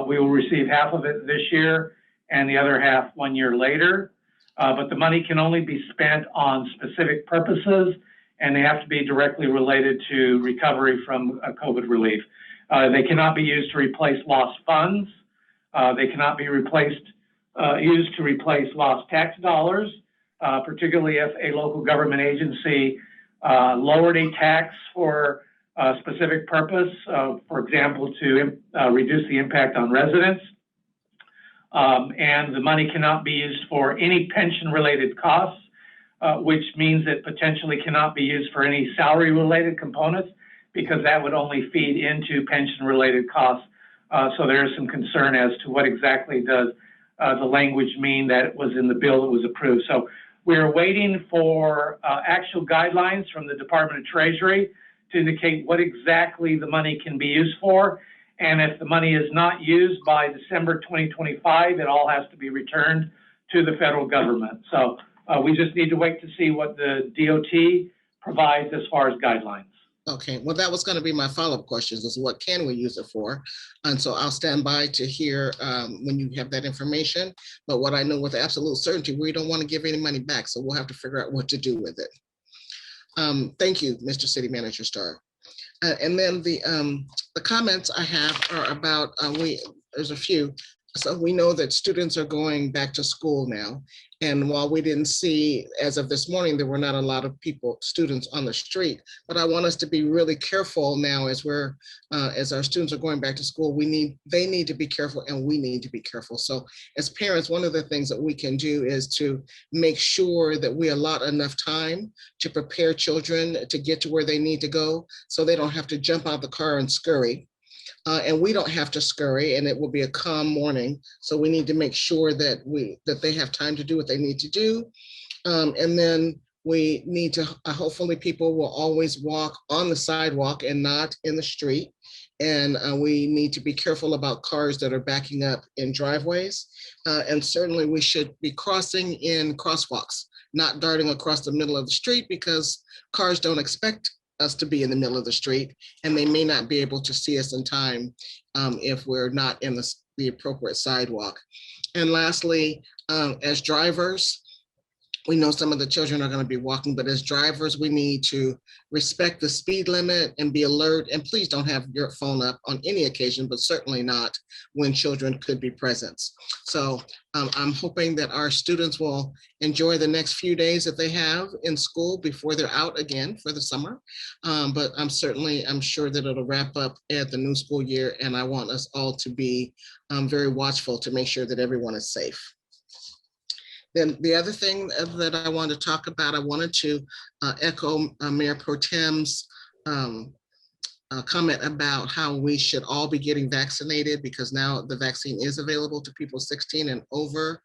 we will receive half of it this year and the other half 1 year later. But the money can only be spent on specific purposes, and they have to be directly related to recovery from COVID relief. They cannot be used to replace lost funds. They cannot be used to replace lost tax dollars, particularly if a local government agency lowered a tax for a specific purpose, for example, to reduce the impact on residents. And the money cannot be used for any pension-related costs, which means it potentially cannot be used for any salary-related components, because that would only feed into pension-related costs. So there is some concern as to what exactly does the language mean that was in the bill that was approved. So we're waiting for actual guidelines from the Department of Treasury to indicate what exactly the money can be used for. And if the money is not used by December 2025, it all has to be returned to the federal government. So we just need to wait to see what the DOT provides as far as guidelines. Okay, well, that was going to be my follow-up questions, is what can we use it for? And so I'll stand by to hear when you have that information. But what I know with absolute certainty, we don't want to give any money back, so we'll have to figure out what to do with it. Thank you, Mr. City Manager Starr. And then the comments I have are about, there's a few. So we know that students are going back to school now. And while we didn't see, as of this morning, there were not a lot of students on the street, but I want us to be really careful now as as our students are going back to school. They need to be careful, and we need to be careful. So as parents, one of the things that we can do is to make sure that we allot enough time to prepare children to get to where they need to go, so they don't have to jump out of the car and scurry. And we don't have to scurry, and it will be a calm morning. So we need to make sure that they have time to do what they need to do. And then we need to, hopefully people will always walk on the sidewalk and not in the street. And we need to be careful about cars that are backing up in driveways. And certainly we should be crossing in crosswalks, not darting across the middle of the street, because cars don't expect us to be in the middle of the street, and they may not be able to see us in time if we're not in the appropriate sidewalk. And lastly, as drivers, we know some of the children are going to be walking, but as drivers, we need to respect the speed limit and be alert. And please don't have your phone up on any occasion, but certainly not when children could be present. So I'm hoping that our students will enjoy the next few days that they have in school before they're out again for the summer. But I'm sure that it'll wrap up at the new school year. And I want us all to be very watchful to make sure that everyone is safe. Then the other thing that I wanted to talk about, I wanted to echo Mayor Pro Tem's comment about how we should all be getting vaccinated, because now the vaccine is available to people 16 and over.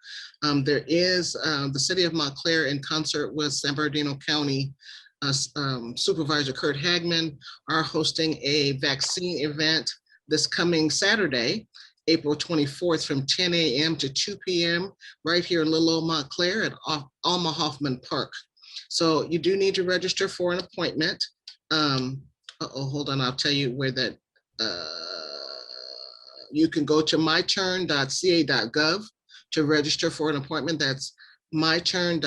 There is the city of Montclair, in concert with San Bernardino County Supervisor Kurt Hagman, are hosting a vaccine event this coming Saturday, April 24th, from 10 a.m. to 2 p.m. right here in Little Old Montclair at Alma Hoffman Park. So you do need to register for an appointment. Hold on, I'll tell you where that, you can go to myturn.ca.gov to register for an appointment. That's myturn.ca.gov.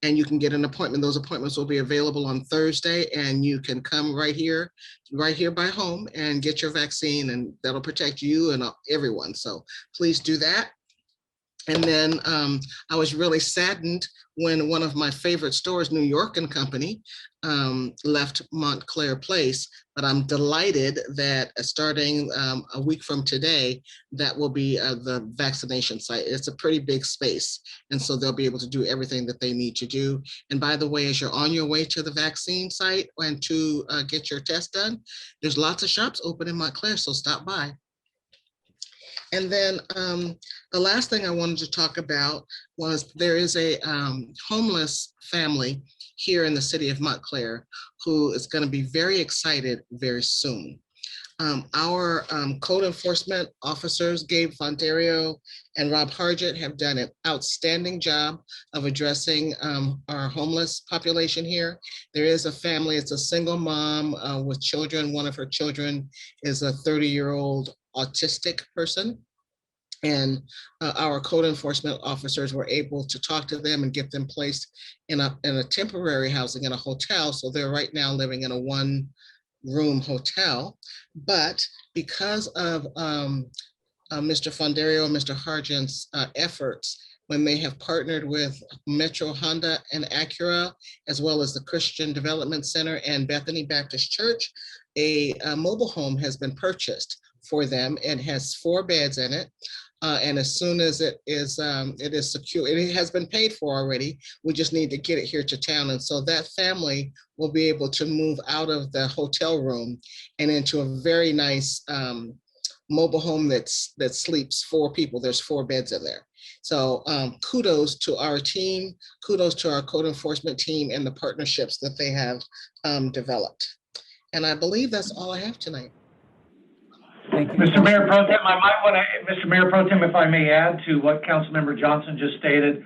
And you can get an appointment. Those appointments will be available on Thursday, and you can come right here by home and get your vaccine, and that'll protect you and everyone. So please do that. And then I was really saddened when one of my favorite stores, New York and Company, left Montclair Place. But I'm delighted that starting a week from today, that will be the vaccination site. It's a pretty big space. And so they'll be able to do everything that they need to do. And by the way, as you're on your way to the vaccine site and to get your test done, there's lots of shops open in Montclair, so stop by. And then the last thing I wanted to talk about was there is a homeless family here in the city of Montclair who is going to be very excited very soon. Our code enforcement officers, Gabe Fonterio and Rob Hargett, have done an outstanding job of addressing our homeless population here. There is a family, it's a single mom with children. One of her children is a 30-year-old autistic person. And our code enforcement officers were able to talk to them and get them placed in a temporary housing in a hotel. So they're right now living in a one-room hotel. But because of Mr. Fonderio and Mr. Hargent's efforts, when they have partnered with Metro Honda and Acura, as well as the Christian Development Center and Bethany Baptist Church, a mobile home has been purchased for them and has 4 beds in it. And as soon as it is secure, it has been paid for already. We just need to get it here to town. And so that family will be able to move out of the hotel room and into a very nice mobile home that sleeps 4 people. There's 4 beds in there. So kudos to our team, kudos to our code enforcement team and the partnerships that they have developed. And I believe that's all I have tonight. Thank you. Mr. Mayor Pro Tem, I might want to, Mr. Mayor Pro Tem, if I may add to what Councilmember Johnson just stated,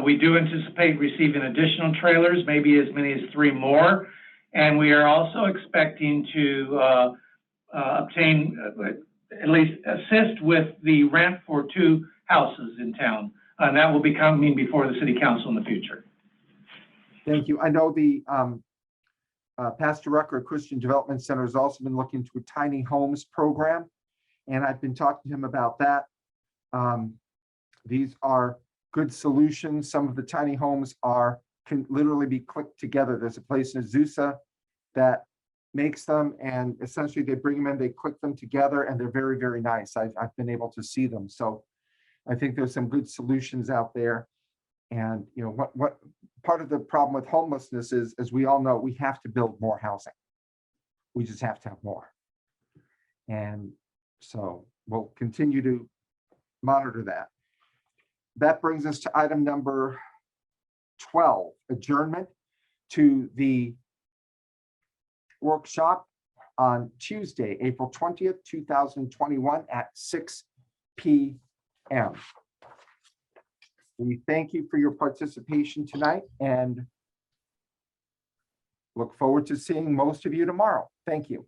we do anticipate receiving additional trailers, maybe as many as 3 more. And we are also expecting to obtain, at least assist with the rent for 2 houses in town. And that will be coming before the city council in the future. Thank you. I know the Pastor Rucker Christian Development Center has also been looking to a tiny homes program, and I've been talking to him about that. These are good solutions. Some of the tiny homes can literally be clicked together. There's a place in Azusa that makes them, and essentially they bring them in, they click them together, and they're very, very nice. I've been able to see them. So I think there's some good solutions out there. And you know what part of the problem with homelessness is, as we all know, we have to build more housing. We just have to have more. And so we'll continue to monitor that. That brings us to item number 12, adjournment to the workshop on Tuesday, April 20th, 2021 at 6 p.m. We thank you for your participation tonight and look forward to seeing most of you tomorrow. Thank you.